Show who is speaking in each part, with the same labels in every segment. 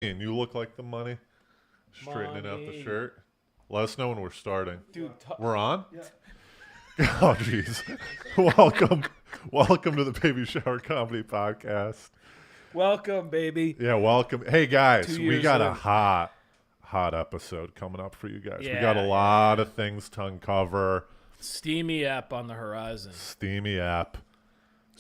Speaker 1: And you look like the money. Straightening out the shirt. Let us know when we're starting.
Speaker 2: Dude,
Speaker 1: we're on? Yeah. Oh, jeez. Welcome to the Baby Shower Comedy Podcast.
Speaker 2: Welcome, baby.
Speaker 1: Yeah, welcome. Hey, guys, we got
Speaker 2: in.
Speaker 1: a hot episode coming up for you guys. We got a lot of things to uncover.
Speaker 2: Steamy app on the horizon.
Speaker 1: Steamy app.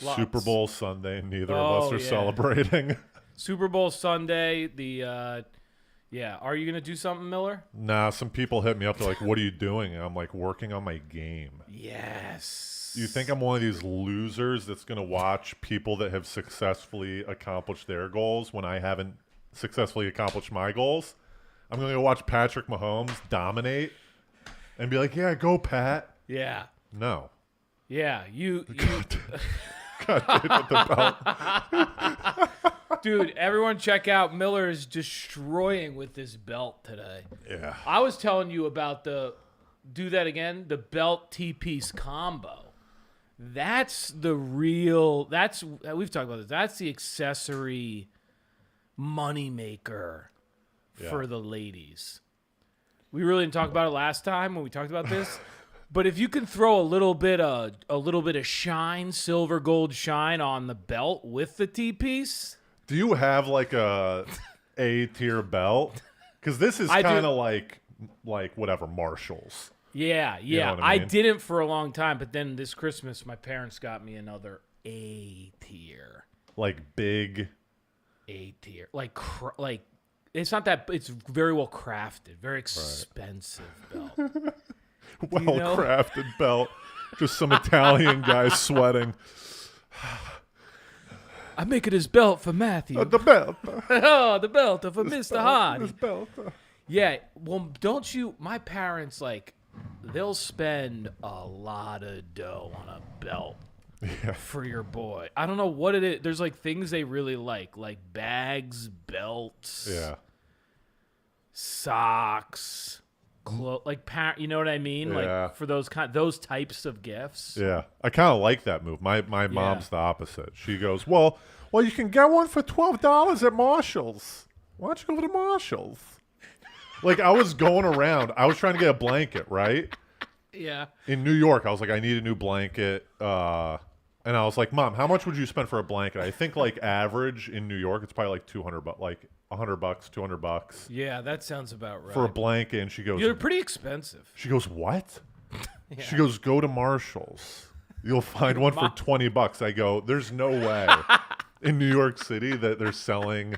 Speaker 2: Lots.
Speaker 1: Super Bowl Sunday. Neither of us are celebrating.
Speaker 2: Super Bowl Sunday. Are you going to do something, Miller?
Speaker 1: Nah, some people hit me up. They're like, what are you doing? And I'm like, working on my game.
Speaker 2: Yes.
Speaker 1: You think I'm one of these losers that's going to watch people that have successfully accomplished their goals when I haven't successfully accomplished my goals? I'm going to watch Patrick Mahomes dominate and be like, yeah, go, Pat.
Speaker 2: Yeah.
Speaker 1: No.
Speaker 2: Yeah, you
Speaker 1: God damn it, the belt.
Speaker 2: Dude, everyone check out Miller is destroying with this belt today.
Speaker 1: Yeah.
Speaker 2: I was telling you about the belt T-piece combo. That's the real, we've talked about this. That's the accessory money maker for the ladies. We really didn't talk about it last time when we talked about this. But if you can throw a little bit of shine, silver gold shine on the belt with the T-piece.
Speaker 1: Do you have like a A-tier belt? Because this is kind of like whatever, Marshalls.
Speaker 2: Yeah.
Speaker 1: You know what I mean?
Speaker 2: I didn't for a long time, but then this Christmas, my parents got me another A-tier.
Speaker 1: Like big
Speaker 2: A-tier. Like it's not that, it's very well crafted, very expensive belt.
Speaker 1: Well-crafted belt. Just some Italian guy sweating.
Speaker 2: I'm making his belt for Matthew.
Speaker 1: The belt.
Speaker 2: Oh, the belt for Mr. Hardy.
Speaker 1: This belt.
Speaker 2: Yeah, well, don't you, my parents, they'll spend a lot of dough on a belt for your boy. I don't know what it is. There's, things they really like bags, belts, socks, you know what I mean?
Speaker 1: Yeah.
Speaker 2: For those types of gifts.
Speaker 1: Yeah, I kind of like that move. My mom's the opposite. She goes, well, you can get one for $12 at Marshalls. Why don't you go to Marshalls? I was going around. I was trying to get a blanket, right?
Speaker 2: Yeah.
Speaker 1: In New York, I was like, I need a new blanket. And I was like, Mom, how much would you spend for a blanket? I think average in New York, it's probably $200, $100, $200.
Speaker 2: Yeah, that sounds about right.
Speaker 1: For a blanket. And she goes,
Speaker 2: they're pretty expensive.
Speaker 1: She goes, what?
Speaker 2: Yeah.
Speaker 1: She goes, go to Marshalls. You'll find one for $20. I go, there's no way in New York City that they're selling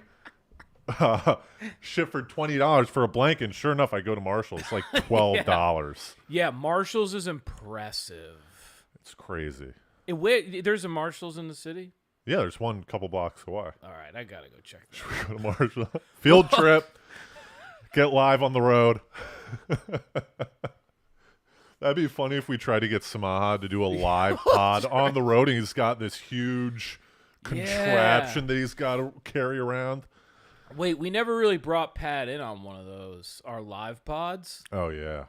Speaker 1: shit for $20 for a blanket. And sure enough, I go to Marshalls. It's like $12.
Speaker 2: Yeah, Marshalls is impressive.
Speaker 1: It's crazy.
Speaker 2: There's a Marshalls in the city?
Speaker 1: Yeah, there's one a couple blocks away.
Speaker 2: All right, I got to go check that.
Speaker 1: Should we go to Marshall? Field trip. Get live on the road. That'd be funny if we tried to get Samaha to do a live pod on the road, and he's got this huge contraption that he's got to carry around.
Speaker 2: Wait, we never really brought Pat in on one of those, our live pods.
Speaker 1: Oh, yeah.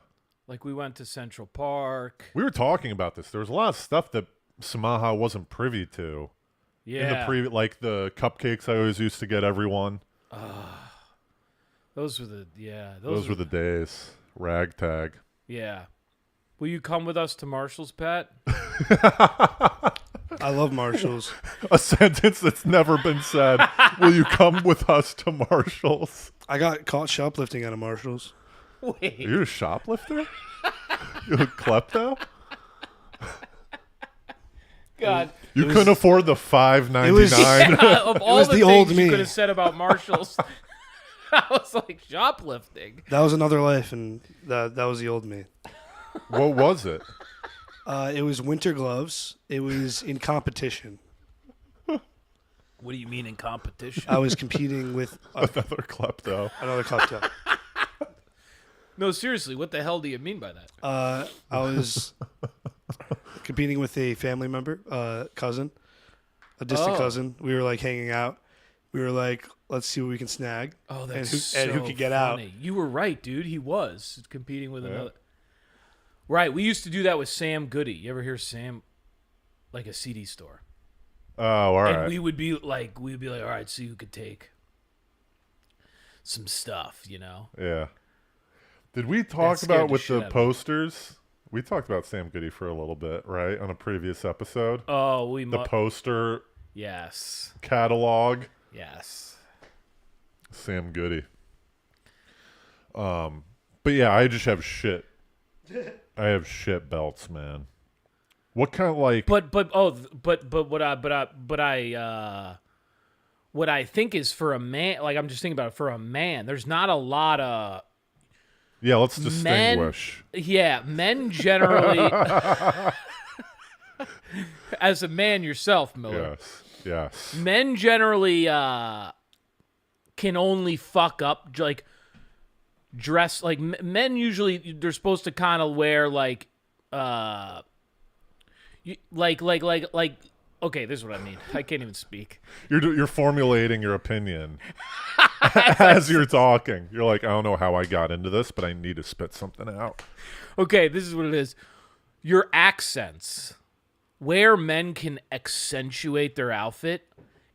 Speaker 2: We went to Central Park.
Speaker 1: We were talking about this. There was a lot of stuff that Samaha wasn't privy to.
Speaker 2: Yeah.
Speaker 1: In the the cupcakes I always used to get everyone.
Speaker 2: Those were the
Speaker 1: Those were the days. Ragtag.
Speaker 2: Yeah. Will you come with us to Marshalls, Pat?
Speaker 3: I love Marshalls.
Speaker 1: A sentence that's never been said. Will you come with us to Marshalls?
Speaker 3: I got caught shoplifting at a Marshalls.
Speaker 2: Wait.
Speaker 1: Are you a shoplifter? You a klepto?
Speaker 2: God.
Speaker 1: You couldn't afford the $5.99.
Speaker 2: Of all the
Speaker 3: the old
Speaker 2: things you
Speaker 3: me.
Speaker 2: could have said about Marshalls, I was like, shoplifting.
Speaker 3: That was another life, and that was the old me.
Speaker 1: What was it?
Speaker 3: It was winter gloves. It was in competition.
Speaker 2: What do you mean in competition?
Speaker 3: I was competing with
Speaker 1: Another klepto.
Speaker 3: another klepto.
Speaker 2: No, seriously, what the hell do you mean by that?
Speaker 3: I was competing with a family member, cousin, a distant cousin. We were hanging out. We were like, let's see what we can snag.
Speaker 2: Oh, that's
Speaker 3: and who could get out.
Speaker 2: You were right, dude. He was competing with another. Right. We used to do that with Sam Goody. You ever hear Sam? Like a CD store.
Speaker 1: Oh, all right.
Speaker 2: And we would be like, all right, see who could take. some stuff, you know.
Speaker 1: Yeah. Did we talk
Speaker 2: scared
Speaker 1: about
Speaker 2: the
Speaker 1: with
Speaker 2: shit
Speaker 1: the
Speaker 2: out of me.
Speaker 1: posters? We talked about Sam Goody for a little bit, right? On a previous episode.
Speaker 2: Oh,
Speaker 1: The poster
Speaker 2: yes,
Speaker 1: catalog.
Speaker 2: yes.
Speaker 1: Sam Goody. But yeah, I just have shit. I have shit belts, man. What kind of like?
Speaker 2: But what I think is for a man, like I'm just thinking about it for a man. There's not a lot of
Speaker 1: Yeah, let's distinguish.
Speaker 2: men generally. As a man yourself, Miller.
Speaker 1: Yes.
Speaker 2: Men generally can only fuck up like dress like men usually they're supposed to kind of wear like okay, this is what I mean. I can't even speak.
Speaker 1: You're formulating your opinion as you're talking. You're like, I don't know how I got into this, but I need to spit something out.
Speaker 2: Okay, this is what it is. Your accents, where men can accentuate their outfit,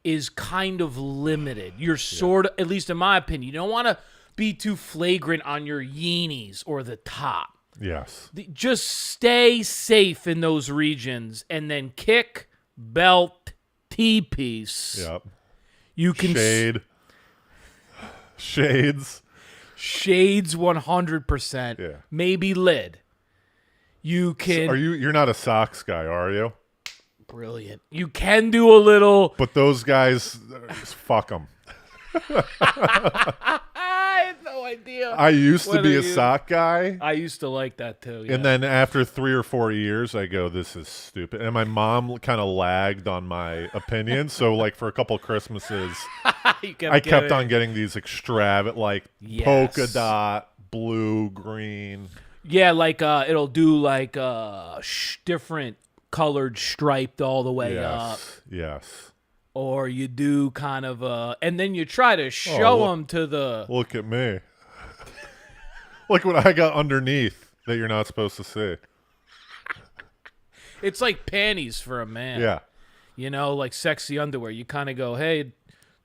Speaker 2: is kind of limited. You're sort of, at least in my opinion, you don't want to be too flagrant on your yeenies or the top.
Speaker 1: Yes.
Speaker 2: Just stay safe in those regions, and then kick, belt, T-piece.
Speaker 1: Yep.
Speaker 2: You can
Speaker 1: Shades.
Speaker 2: Shades 100%.
Speaker 1: Yeah.
Speaker 2: Maybe lid. You can.
Speaker 1: So you're not a socks guy, are you?
Speaker 2: Brilliant. You can do a little.
Speaker 1: But those guys, fuck them.
Speaker 2: I had no idea.
Speaker 1: I used to be a
Speaker 2: Whether you-
Speaker 1: sock guy.
Speaker 2: I used to like that too. Yeah.
Speaker 1: And then after 3 or 4 years, I go, this is stupid. And my mom kind of lagged on my opinion. So, like, for a couple Christmases, I kept on getting these extravagant, like,
Speaker 2: Yes.
Speaker 1: polka dot, blue, green.
Speaker 2: Yeah, like it'll do like different colored striped all the way up.
Speaker 1: Yes.
Speaker 2: Or you do kind of and then you try to show them to the.
Speaker 1: Look at me. Look what I got underneath that you're not supposed to see.
Speaker 2: It's like panties for a man.
Speaker 1: Yeah.
Speaker 2: You know, like sexy underwear. You kind of go, hey,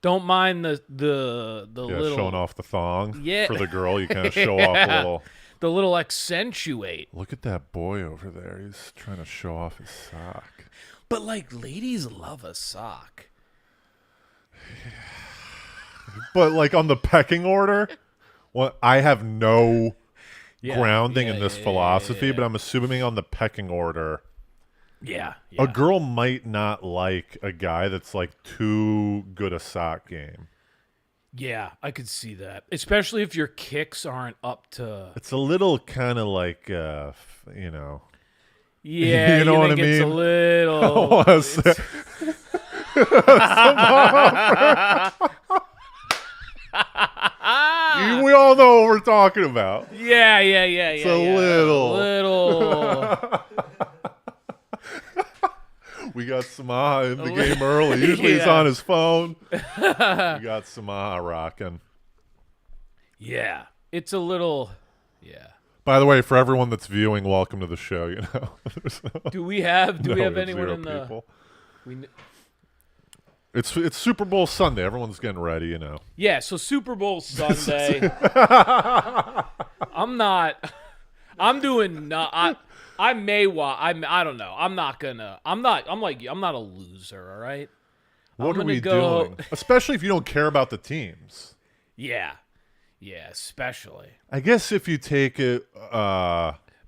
Speaker 2: don't mind the
Speaker 1: Yeah,
Speaker 2: little
Speaker 1: showing off the thong.
Speaker 2: Yeah.
Speaker 1: For the girl, you kind of show off a little.
Speaker 2: the little accentuate.
Speaker 1: Look at that boy over there. He's trying to show off his sock.
Speaker 2: But like ladies love a sock.
Speaker 1: But like on the pecking order, well, I have no
Speaker 2: Yeah,
Speaker 1: grounding
Speaker 2: yeah,
Speaker 1: in this
Speaker 2: yeah,
Speaker 1: philosophy,
Speaker 2: yeah.
Speaker 1: but I'm assuming on the pecking order,
Speaker 2: Yeah.
Speaker 1: a girl might not like a guy that's like too good a sock game.
Speaker 2: Yeah, I could see that. Especially if your kicks aren't up to.
Speaker 1: It's a little kind of like, you know.
Speaker 2: Yeah,
Speaker 1: You know what I
Speaker 2: think it's a
Speaker 1: mean?
Speaker 2: little.
Speaker 1: It's- we all know what we're talking about.
Speaker 2: Yeah.
Speaker 1: It's a little.
Speaker 2: Little.
Speaker 1: We got Samaha in the game early. Usually he's
Speaker 2: Yeah.
Speaker 1: on his phone. We got Samaha rocking.
Speaker 2: Yeah, it's a little. Yeah.
Speaker 1: By the way, for everyone that's viewing, welcome to the show. You know,
Speaker 2: Do we have
Speaker 1: No,
Speaker 2: anyone
Speaker 1: zero
Speaker 2: in the?
Speaker 1: people.
Speaker 2: We,
Speaker 1: It's Super Bowl Sunday. Everyone's getting ready. You know.
Speaker 2: yeah. So Super Bowl Sunday. I'm not. I'm doing. I may watch. I don't know. I'm not gonna. I'm not. I'm like. I'm not a loser. All right.
Speaker 1: What
Speaker 2: I'm
Speaker 1: are we
Speaker 2: gonna
Speaker 1: doing? Especially if you don't care about the teams.
Speaker 2: Yeah. Yeah. Especially.
Speaker 1: I guess if you take it,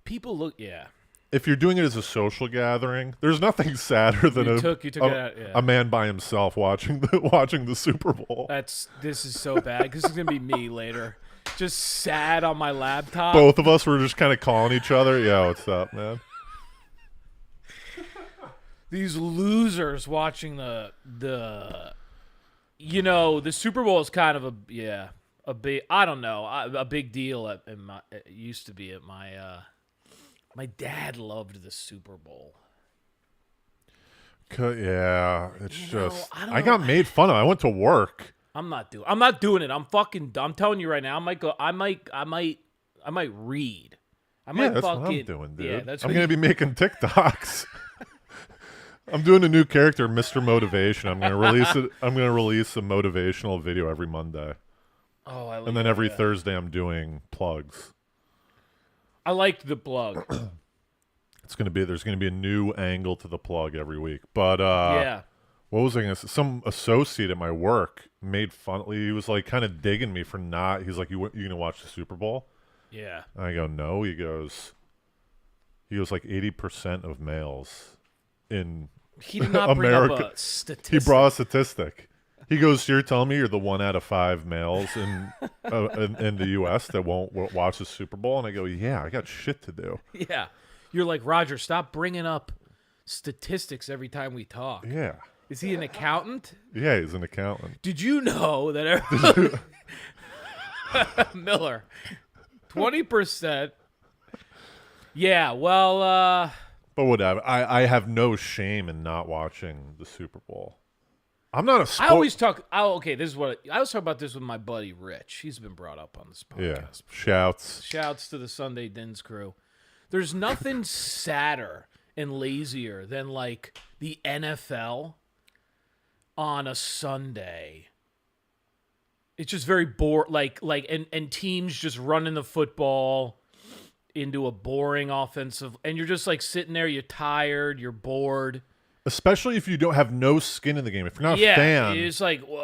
Speaker 2: People look. Yeah.
Speaker 1: if you're doing it as a social gathering, there's nothing sadder than
Speaker 2: You took it out, yeah.
Speaker 1: a man by himself watching the Super Bowl.
Speaker 2: This is so bad. This is gonna be me later. Just sad on my laptop.
Speaker 1: Both of us were just kind of calling each other. Yo, what's up, man?
Speaker 2: These losers watching the you know, the Super Bowl is kind of a big, I don't know, a big deal it used to be at my dad loved the Super Bowl.
Speaker 1: Yeah, it's just
Speaker 2: I don't
Speaker 1: I got made fun of. I went to work.
Speaker 2: I'm not doing it. I'm telling you right now, I might read. I might
Speaker 1: Yeah, that's
Speaker 2: fucking,
Speaker 1: what I'm doing, dude.
Speaker 2: Yeah, that's
Speaker 1: I'm
Speaker 2: what
Speaker 1: gonna be making TikToks. I'm doing a new character, Mr. Motivation. I'm gonna release it. I'm gonna release a motivational video every Monday.
Speaker 2: Oh, I
Speaker 1: And then every Thursday I'm doing plugs.
Speaker 2: I liked the plug.
Speaker 1: There's gonna be a new angle to the plug every week. But
Speaker 2: Yeah.
Speaker 1: what was I gonna say? Some associate at my work made fun. He was like kind of digging me for not. He's like, you gonna watch the Super Bowl?
Speaker 2: Yeah.
Speaker 1: And I go, no. He goes like 80% of males in
Speaker 2: He did not bring up
Speaker 1: America.
Speaker 2: a statistic.
Speaker 1: He brought a statistic. He goes, so you're telling me you're the 1 out of 5 males in the U.S. that won't watch the Super Bowl? And I go, yeah, I got shit to do.
Speaker 2: Yeah. You're like, Roger, stop bringing up statistics every time we talk.
Speaker 1: Yeah.
Speaker 2: Is he an accountant?
Speaker 1: Yeah, he's an accountant.
Speaker 2: Did you know that Miller, 20%? Yeah, well,
Speaker 1: But whatever. I have no shame in not watching the Super Bowl. I'm not a
Speaker 2: I always talk. Okay, this is what I was talking about this with my buddy Rich. He's been brought up on this podcast.
Speaker 1: Yeah. Shouts.
Speaker 2: Shouts to the Sunday Dins crew. There's nothing sadder and lazier than like the NFL on a Sunday. It's just very bored. And teams just running the football into a boring offensive, and you're just like sitting there. You're tired. You're bored.
Speaker 1: Especially if you don't have no skin in the game. If you're not a
Speaker 2: Yeah,
Speaker 1: fan.
Speaker 2: it's like what?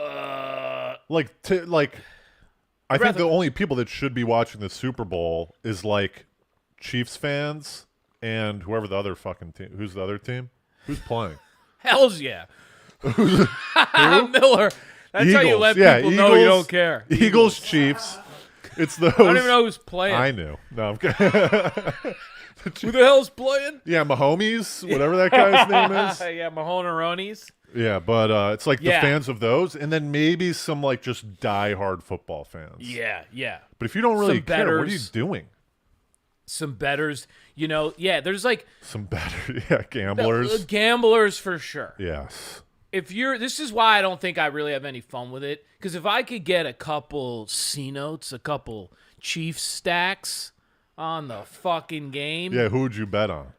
Speaker 1: I think the only people that should be watching the Super Bowl is like Chiefs fans and whoever the other fucking team. Who's the other team? Who's playing?
Speaker 2: Hell's yeah. Miller. That's how you let people know you don't care.
Speaker 1: Eagles, Chiefs. It's those.
Speaker 2: I don't even know who's playing.
Speaker 1: I knew. No, I'm kidding.
Speaker 2: Who the hell's playing?
Speaker 1: Yeah, Mahomes, whatever that guy's name is.
Speaker 2: Yeah, Mahoneronies.
Speaker 1: Yeah, but it's like the
Speaker 2: Yeah.
Speaker 1: fans of those, and then maybe some like just diehard football fans.
Speaker 2: Yeah, yeah.
Speaker 1: But if you don't really
Speaker 2: Some
Speaker 1: care, what are you
Speaker 2: bettors.
Speaker 1: doing?
Speaker 2: Some betters, there's like
Speaker 1: Some better, gamblers.
Speaker 2: gamblers for sure.
Speaker 1: Yes.
Speaker 2: This is why I don't think I really have any fun with it. Because if I could get a couple C notes, a couple Chiefs stacks on the fucking game.
Speaker 1: Yeah, who would you bet on?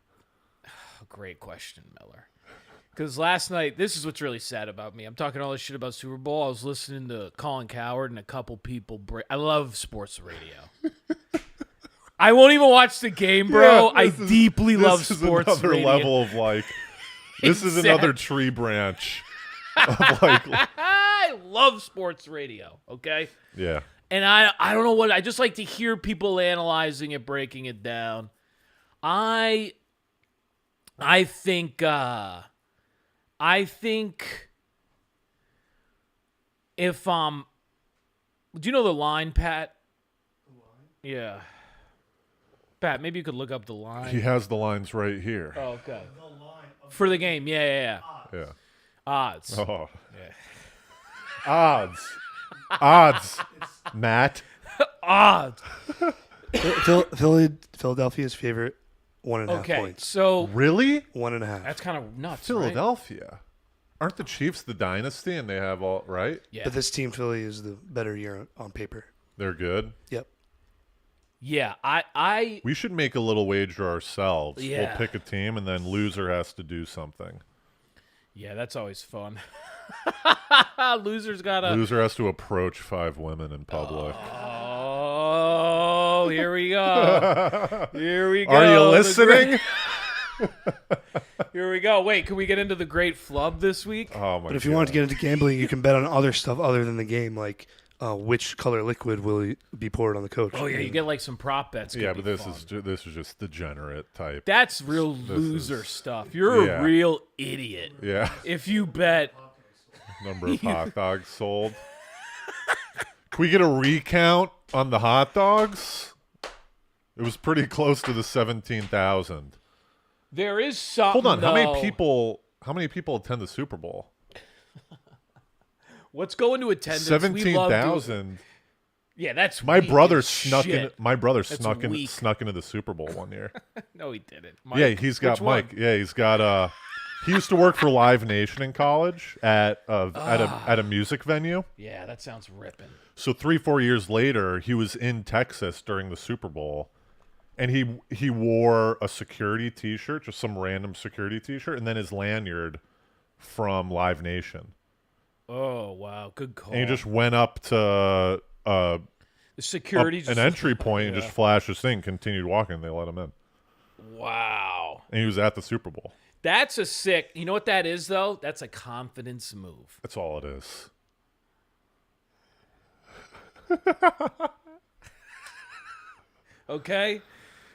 Speaker 2: Great question, Miller. Because last night, this is what's really sad about me. I'm talking all this shit about Super Bowl. I was listening to Colin Cowherd and a couple people. I love sports radio. I won't even watch the game, bro. I deeply love sports
Speaker 1: This is another
Speaker 2: radio.
Speaker 1: level of like. This is another tree branch. Of like,
Speaker 2: I love sports radio. Okay.
Speaker 1: yeah.
Speaker 2: And I don't know what I just like to hear people analyzing it, breaking it down. I think if do you know the line, Pat? Yeah. Pat, maybe you could look up the line.
Speaker 1: He has the lines right here.
Speaker 2: Oh, okay. For the game, yeah.
Speaker 1: Yeah.
Speaker 2: Odds.
Speaker 1: Oh. Yeah. Odds. Matt.
Speaker 2: Odds.
Speaker 3: Philadelphia's favorite 1.5
Speaker 2: Okay,
Speaker 3: points.
Speaker 2: so
Speaker 1: Really?
Speaker 3: 1.5.
Speaker 2: that's kind of nuts, right?
Speaker 1: Philadelphia. Aren't the Chiefs the dynasty and they have all right?
Speaker 2: Yeah.
Speaker 3: But this team, Philly, is the better year on paper.
Speaker 1: They're good.
Speaker 3: Yep.
Speaker 2: Yeah, I
Speaker 1: We should make a little wager ourselves.
Speaker 2: Yeah.
Speaker 1: We'll pick a team and then loser has to do something.
Speaker 2: yeah, that's always fun. Loser's got a
Speaker 1: Loser has to approach 5 women in public.
Speaker 2: Oh, here we go. Here we go.
Speaker 1: Are you
Speaker 2: The
Speaker 1: listening?
Speaker 2: Here we go. Wait, can we get into the great flub this week?
Speaker 1: Oh my
Speaker 3: But if you want to get into gambling, you can bet on other stuff other than the game, like which color liquid will be poured on the coach.
Speaker 2: Oh yeah, you get like some prop bets.
Speaker 1: Yeah,
Speaker 2: Could
Speaker 1: but
Speaker 2: be
Speaker 1: this
Speaker 2: fun.
Speaker 1: is this is just degenerate type.
Speaker 2: That's real loser stuff. You're
Speaker 1: Yeah.
Speaker 2: a real idiot
Speaker 1: Yeah.
Speaker 2: if you bet.
Speaker 1: Number of hot dogs sold. Can we get a recount on the hot dogs? It was pretty close to the 17,000.
Speaker 2: There is something.
Speaker 1: Hold on, how many
Speaker 2: though.
Speaker 1: people attend the Super Bowl?
Speaker 2: What's going to attendance? We love doing-
Speaker 1: 17,000.
Speaker 2: Yeah, that's
Speaker 1: My
Speaker 2: weak
Speaker 1: brother
Speaker 2: as
Speaker 1: snuck in.
Speaker 2: shit.
Speaker 1: My brother
Speaker 2: That's
Speaker 1: snuck
Speaker 2: weak.
Speaker 1: into the Super Bowl one year.
Speaker 2: No, he didn't.
Speaker 1: Yeah,
Speaker 2: Mike,
Speaker 1: he's got
Speaker 2: which one?
Speaker 1: Mike. Yeah, he's got he used to work for Live Nation in college at a music venue.
Speaker 2: Yeah, that sounds ripping.
Speaker 1: So 3-4 years later, he was in Texas during the Super Bowl, and he wore a security T-shirt, just some random security T-shirt, and then his lanyard from Live Nation.
Speaker 2: Oh wow, good call.
Speaker 1: And he just went up to the
Speaker 2: security,
Speaker 1: an
Speaker 2: just
Speaker 1: entry point and just flashed his thing, continued walking, and they let him in.
Speaker 2: Wow,
Speaker 1: And he was at the Super Bowl.
Speaker 2: that's a sick. You know what that is though? That's a confidence move.
Speaker 1: That's all it is.
Speaker 2: Okay,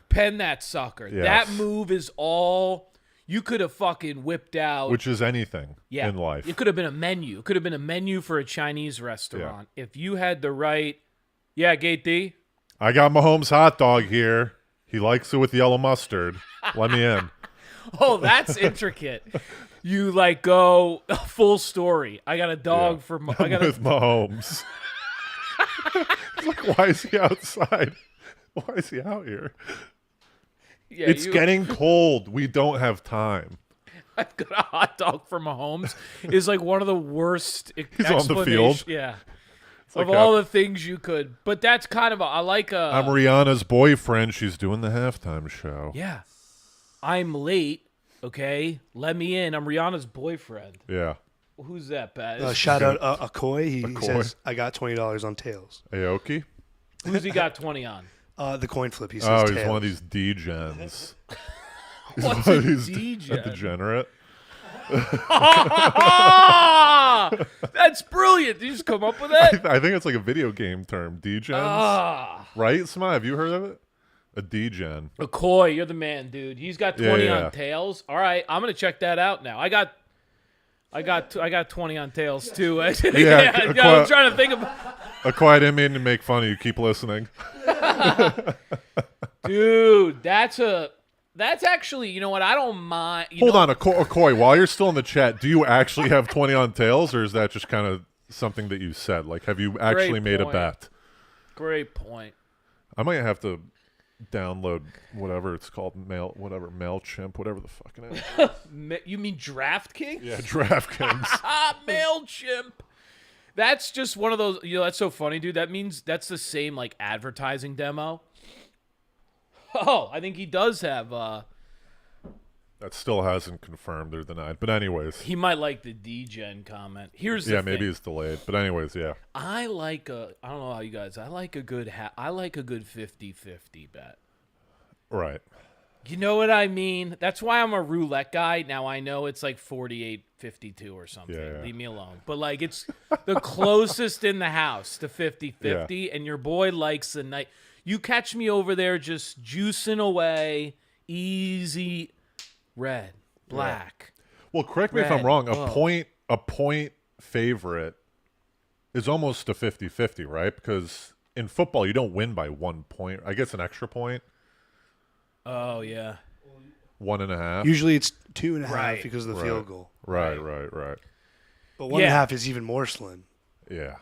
Speaker 2: pen that sucker.
Speaker 1: Yes.
Speaker 2: That move is all you could have fucking whipped out.
Speaker 1: Which is anything in life.
Speaker 2: It could have been a menu. It could have been a menu for a Chinese restaurant. If you had the right, Gate D.
Speaker 1: I got Mahomes hot dog here. He likes it with yellow mustard. Let me in.
Speaker 2: Oh, that's intricate. You like go full story. I got a dog for. I got
Speaker 1: with Mahomes. It's like, why is he outside? Why is he out here?
Speaker 2: Yeah,
Speaker 1: It's getting cold. We don't have time.
Speaker 2: I've got a hot dog for Mahomes. Is like one of the worst.
Speaker 1: He's on the field.
Speaker 2: Yeah.
Speaker 1: Like
Speaker 2: of all the things you could, but that's kind of I like a.
Speaker 1: I'm Rihanna's boyfriend. She's doing the halftime show.
Speaker 2: Yeah. I'm late. Okay, let me in. I'm Rihanna's boyfriend.
Speaker 1: Yeah.
Speaker 2: Who's that, Pat?
Speaker 3: Shout out Akoy. He
Speaker 1: Akoy.
Speaker 3: says, I got $20 on tails.
Speaker 1: Aoki?
Speaker 2: Who's he got 20 on?
Speaker 3: The coin flip. He says
Speaker 1: Oh, he's
Speaker 3: tails.
Speaker 1: one of these D-gens. He's
Speaker 2: What's
Speaker 1: one
Speaker 2: a
Speaker 1: of these
Speaker 2: D-gen?
Speaker 1: degenerate.
Speaker 2: That's brilliant. Did you just come up with that?
Speaker 1: I think it's like a video game term. D-gens. Right, Sma? Have you heard of it? A D-gen.
Speaker 2: McCoy, you're the man, dude. He's got 20
Speaker 1: Yeah.
Speaker 2: on tails. All right, I'm gonna check that out now. I got 20 on tails too. I'm trying to think of.
Speaker 1: A quiet didn't mean to make fun of you. Keep listening.
Speaker 2: Dude, that's actually, you know what? I don't mind.
Speaker 1: Hold on, Akoy, while you're still in the chat, do you actually have 20 on tails, or is that just kind of something that you said? Like, have you actually made a
Speaker 2: point.
Speaker 1: bet?
Speaker 2: Great point.
Speaker 1: I might have to download whatever it's called, MailChimp, whatever the fucking is.
Speaker 2: You mean DraftKings?
Speaker 1: Yeah, DraftKings.
Speaker 2: MailChimp. That's just one of those, that's so funny, dude. That means that's the same like advertising demo. Oh, I think he does have
Speaker 1: That still hasn't confirmed or denied. But anyways.
Speaker 2: he might like the D-Gen comment. Here's the thing.
Speaker 1: Maybe it's delayed. But anyways, yeah.
Speaker 2: I don't know how you guys, I like a good 50-50 bet.
Speaker 1: Right.
Speaker 2: You know what I mean? That's why I'm a roulette guy. Now I know it's like 48-52 or something.
Speaker 1: Yeah.
Speaker 2: Leave me alone. But like it's the closest in the house to 50-50, and your boy likes the night. You catch me over there just juicing away, easy, red, black.
Speaker 1: Well, correct me if I'm
Speaker 2: Red.
Speaker 1: wrong.
Speaker 2: Whoa.
Speaker 1: A point favorite is almost a 50-50, right? Because in football, you don't win by 1 point. I guess an extra point.
Speaker 2: Oh yeah.
Speaker 1: 1.5.
Speaker 3: Usually it's 2.5
Speaker 2: Right.
Speaker 3: because of the field goal.
Speaker 1: Right.
Speaker 3: But 1.5 is even more slim.
Speaker 1: Yeah.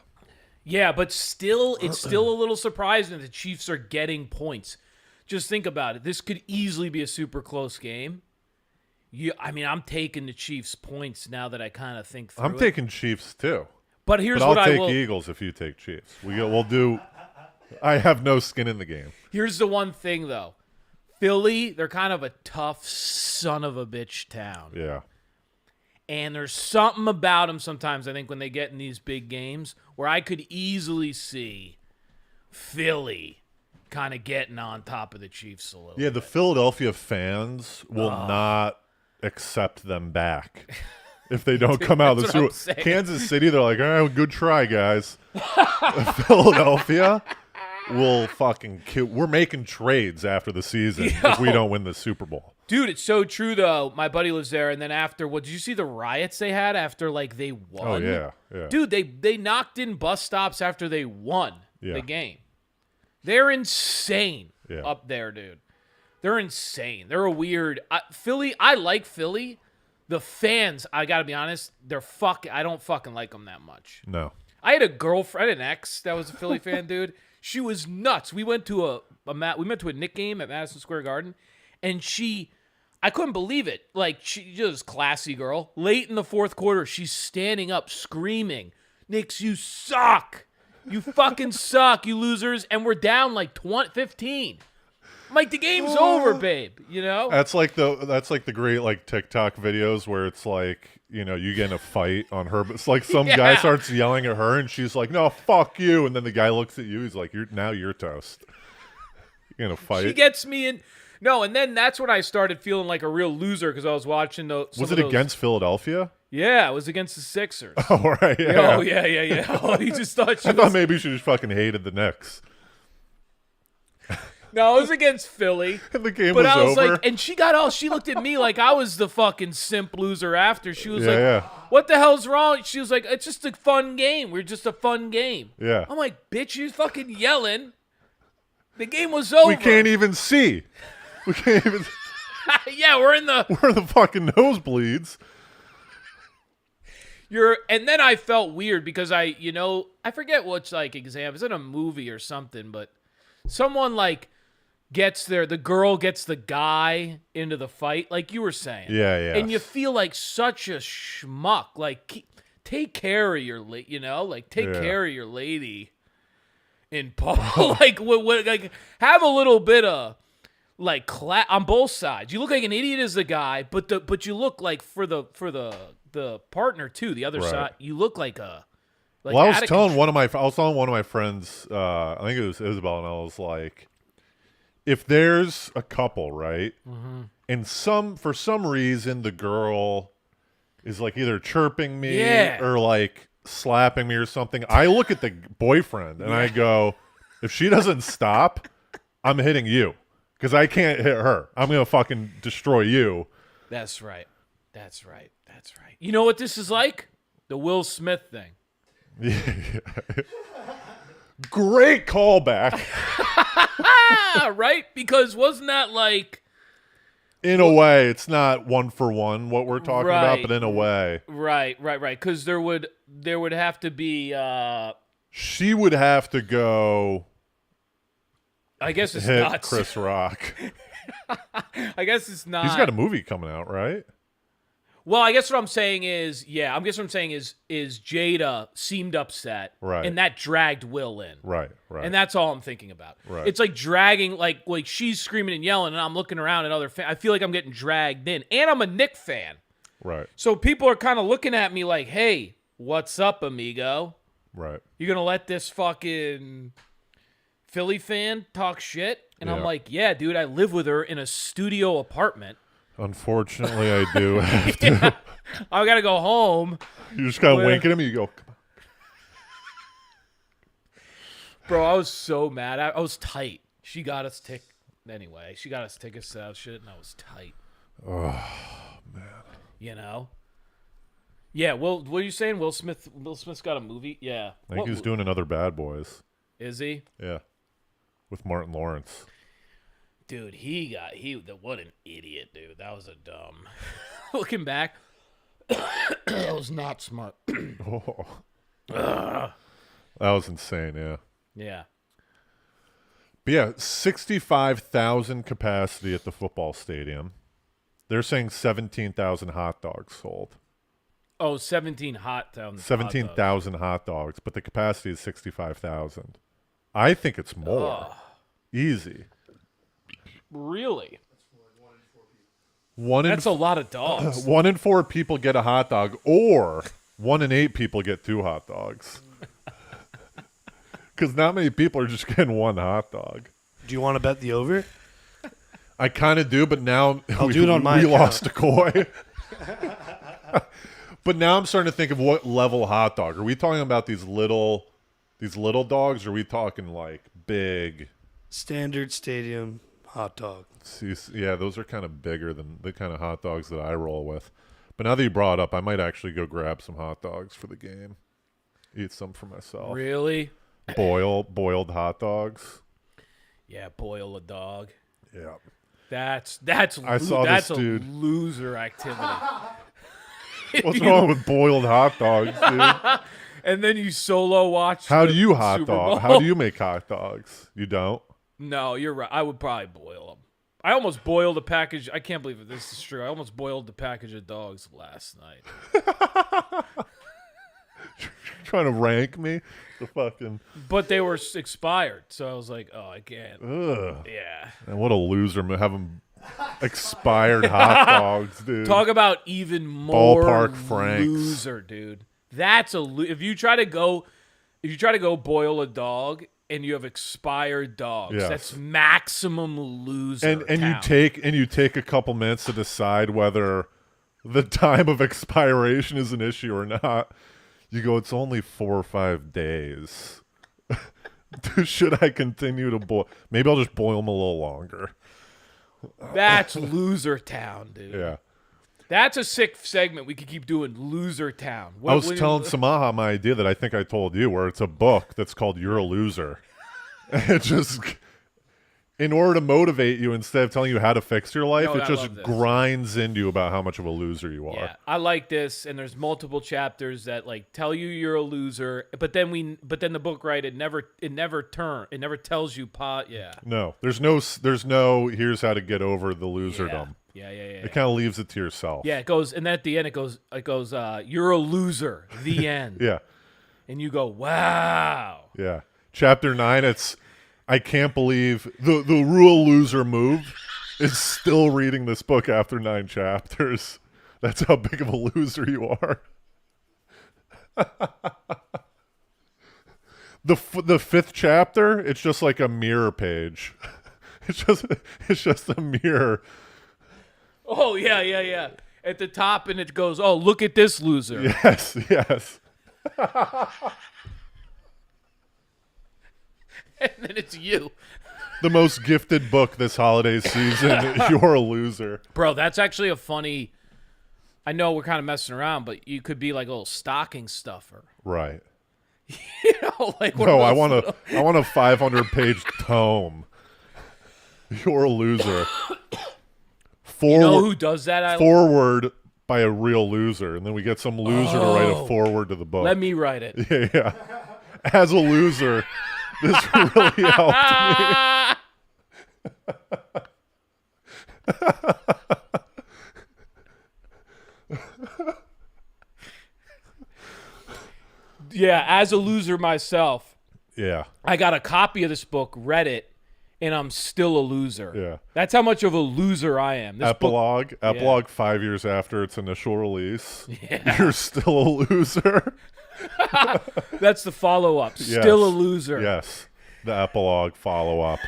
Speaker 2: Yeah, but still, it's still a little surprising that the Chiefs are getting points. Just think about it. This could easily be a super close game. I'm taking the Chiefs points now that I kind of think through
Speaker 1: I'm
Speaker 2: it.
Speaker 1: taking Chiefs too.
Speaker 2: But here's
Speaker 1: But
Speaker 2: what
Speaker 1: I'll
Speaker 2: I
Speaker 1: take
Speaker 2: will.
Speaker 1: Eagles if you take Chiefs. We'll do. I have no skin in the game.
Speaker 2: Here's the one thing though. Philly, they're kind of a tough son of a bitch town.
Speaker 1: Yeah.
Speaker 2: And there's something about them sometimes, I think, when they get in these big games where I could easily see Philly kind of getting on top of the Chiefs a little.
Speaker 1: Yeah, the Philadelphia fans will not accept them back if they don't come out of the
Speaker 2: that's what I'm
Speaker 1: Super.
Speaker 2: saying.
Speaker 1: Kansas City, they're like, all right, good try, guys. Philadelphia will fucking kill. We're making trades after the season if we don't win the Super Bowl.
Speaker 2: Dude, it's so true, though. My buddy lives there, and then after, did you see the riots they had after, like, they won?
Speaker 1: Oh, yeah.
Speaker 2: Dude, they knocked in bus stops after they won
Speaker 1: Yeah.
Speaker 2: the game. They're insane
Speaker 1: Yeah.
Speaker 2: up there, dude. They're insane. They're a weird Philly. I like Philly. The fans, I gotta be honest, I don't fucking like them that much.
Speaker 1: No.
Speaker 2: I had a girlfriend, an ex that was a Philly fan, dude. She was nuts. We went to a Knick game at Madison Square Garden, and I couldn't believe it. Like, she just classy girl. Late in the fourth quarter, she's standing up screaming, "Knicks, you suck. You fucking suck, you losers." And we're down like 15. I'm I'm like, the game's over, babe. You know?
Speaker 1: That's like the great like TikTok videos where it's like, you know, you get in a fight on her, but it's like some guy starts yelling at her and she's like, no, fuck you. And then the guy looks at you. He's like, you're toast. You're going to fight.
Speaker 2: She gets me in. No, and then that's when I started feeling like a real loser because I was watching those.
Speaker 1: Was it against Philadelphia?
Speaker 2: Yeah, it was against the Sixers.
Speaker 1: Oh, right. Yeah.
Speaker 2: Oh, yeah. Oh, he just thought she
Speaker 1: I
Speaker 2: was.
Speaker 1: thought maybe she just fucking hated the Knicks.
Speaker 2: No, it was against Philly.
Speaker 1: And the game
Speaker 2: But
Speaker 1: was
Speaker 2: I was
Speaker 1: over.
Speaker 2: like, and she looked at me like I was the fucking simp loser after. She was
Speaker 1: Yeah.
Speaker 2: what the hell's wrong? She was like, it's just a fun game. We're just a fun game.
Speaker 1: Yeah.
Speaker 2: I'm like, bitch, you fucking yelling. The game was over.
Speaker 1: We can't even see. We can't even.
Speaker 2: Yeah, we're in the.
Speaker 1: We're in the fucking nosebleeds.
Speaker 2: And then I felt weird because I forget which like exam. It's in a movie or something, but someone like the girl gets the guy into the fight, like you were saying.
Speaker 1: Yeah.
Speaker 2: And you feel like such a schmuck. Like, take care of your take care of your lady in public. like, have a little bit of like on both sides. You look like an idiot as the guy, but you look like for the partner too, the other side. You look like a. Like,
Speaker 1: well, I was telling one of my friends, I think it was Isabel, and I was like, if there's a couple, right, and for some reason the girl is like either chirping me or like slapping me or something, I look at the boyfriend and I go, if she doesn't stop, I'm hitting you because I can't hit her. I'm gonna fucking destroy you.
Speaker 2: That's right. You know what this is like? The Will Smith thing.
Speaker 1: Yeah. Great callback.
Speaker 2: Right? Because wasn't that like...
Speaker 1: In a way, it's not one for one what we're talking about, but in a way.
Speaker 2: Right. Because there would have to be...
Speaker 1: She would have to go...
Speaker 2: I guess it's
Speaker 1: hit
Speaker 2: not...
Speaker 1: Chris Rock.
Speaker 2: I guess it's not...
Speaker 1: He's got a movie coming out, right?
Speaker 2: Well, I guess what I'm saying is, is Jada seemed upset,
Speaker 1: right,
Speaker 2: and that dragged Will in,
Speaker 1: right,
Speaker 2: and that's all I'm thinking about.
Speaker 1: Right.
Speaker 2: It's like dragging, like she's screaming and yelling, and I'm looking around at other fans. I feel like I'm getting dragged in, and I'm a Knick fan,
Speaker 1: right.
Speaker 2: So people are kind of looking at me like, "Hey, what's up, amigo?
Speaker 1: Right?
Speaker 2: You gonna let this fucking Philly fan talk shit?" And I'm like, "Yeah, dude, I live with her in a studio apartment."
Speaker 1: Unfortunately, I do have to.
Speaker 2: Yeah. I gotta go home.
Speaker 1: You just kind of wink at him. And you go, come on.
Speaker 2: Bro, I was so mad. I was tight. She got us anyway. She got us tickets to that shit, and I was tight.
Speaker 1: Oh man.
Speaker 2: You know. Yeah. Well, what are you saying? Will Smith's got a movie. Yeah.
Speaker 1: I think he's doing another Bad Boys.
Speaker 2: Is he?
Speaker 1: Yeah. With Martin Lawrence.
Speaker 2: Dude, what an idiot, dude. That was a dumb. Looking back, that was not smart.
Speaker 1: Oh. That was insane, yeah.
Speaker 2: Yeah.
Speaker 1: But yeah, 65,000 capacity at the football stadium. They're saying 17,000 hot dogs sold.
Speaker 2: Oh, 17,000
Speaker 1: hot dogs, but the capacity is 65,000. I think it's more. Easy.
Speaker 2: Really?
Speaker 1: That's
Speaker 2: a lot of dogs.
Speaker 1: 1 in 4 people get a hot dog, or 1 in 8 people get 2 hot dogs. Because not many people are just getting 1 hot dog.
Speaker 3: Do you want to bet the over?
Speaker 1: I kind of do, but now
Speaker 3: I'll do it on my account.
Speaker 1: lost a coin. But now I'm starting to think of what level hot dog. Are we talking about these little dogs, or are we talking like big
Speaker 3: standard stadium hot dog?
Speaker 1: Yeah, those are kind of bigger than the kind of hot dogs that I roll with. But now that you brought it up, I might actually go grab some hot dogs for the game. Eat some for myself.
Speaker 2: Really?
Speaker 1: Boiled hot dogs.
Speaker 2: Yeah, boil a dog.
Speaker 1: Yeah.
Speaker 2: That's
Speaker 1: this dude.
Speaker 2: Loser activity.
Speaker 1: What's wrong with boiled hot dogs, dude?
Speaker 2: And then you solo watch.
Speaker 1: How do you hot
Speaker 2: Super
Speaker 1: dog?
Speaker 2: Bowl.
Speaker 1: How do you make hot dogs? You don't?
Speaker 2: No, you're right. I would probably boil them. I almost boiled a package. I can't believe this is true. I almost boiled the package of dogs last night.
Speaker 1: Trying to rank me. The fucking.
Speaker 2: But they were expired, so I was like, oh, I can't.
Speaker 1: Ugh.
Speaker 2: Yeah.
Speaker 1: And what a loser having expired hot dogs, dude.
Speaker 2: Talk about even more
Speaker 1: Ballpark Franks.
Speaker 2: loser, dude. That's if you try to go boil a dog and you have expired dogs,
Speaker 1: Yes.
Speaker 2: that's maximum loser.
Speaker 1: And you
Speaker 2: town.
Speaker 1: take a couple minutes to decide whether the time of expiration is an issue or not. You go, it's only 4 or 5 days. Should I continue to boil? Maybe I'll just boil them a little longer.
Speaker 2: That's loser town, dude.
Speaker 1: Yeah.
Speaker 2: That's a sick segment we could keep doing. Loser town.
Speaker 1: I was telling Samaha my idea that I think I told you, where it's a book that's called "You're a Loser." It just, in order to motivate you, instead of telling you how to fix your life,
Speaker 2: No,
Speaker 1: it
Speaker 2: I
Speaker 1: just
Speaker 2: love this.
Speaker 1: grinds into you about how much of a loser you are.
Speaker 2: Yeah, I like this, and there's multiple chapters that like tell you you're a loser, but then the book, right? It never tells you Yeah.
Speaker 1: No, there's no. Here's how to get over the loserdom.
Speaker 2: Yeah.
Speaker 1: It kind of leaves it to yourself.
Speaker 2: Yeah, it goes, and then at the end it goes, you're a loser. The end.
Speaker 1: Yeah.
Speaker 2: And you go, wow.
Speaker 1: Yeah. Chapter 9, it's I can't believe the real loser move is still reading this book after 9 chapters. That's how big of a loser you are. The 5th chapter, it's just like a mirror page. It's just a mirror.
Speaker 2: Oh, yeah. At the top, and it goes, oh, look at this loser.
Speaker 1: Yes.
Speaker 2: And then it's you.
Speaker 1: The most gifted book this holiday season. You're a loser.
Speaker 2: Bro, that's actually a funny, I know we're kind of messing around, but you could be like a little stocking stuffer.
Speaker 1: Right.
Speaker 2: You know, like
Speaker 1: No, I want a 500-page tome. You're a loser.
Speaker 2: You know who does that?
Speaker 1: Forward by a real loser, and then we get some loser to write a forward to the book.
Speaker 2: Let me write it.
Speaker 1: Yeah. As a loser, this really helped me.
Speaker 2: Yeah, as a loser myself,
Speaker 1: Yeah.
Speaker 2: I got a copy of this book, read it, and I'm still a loser.
Speaker 1: Yeah.
Speaker 2: That's how much of a loser I am. This book,
Speaker 1: Epilogue 5 years after its initial release.
Speaker 2: Yeah.
Speaker 1: You're still a loser.
Speaker 2: that's the follow-up.
Speaker 1: Yes.
Speaker 2: Still a loser.
Speaker 1: Yes. The epilogue follow-up.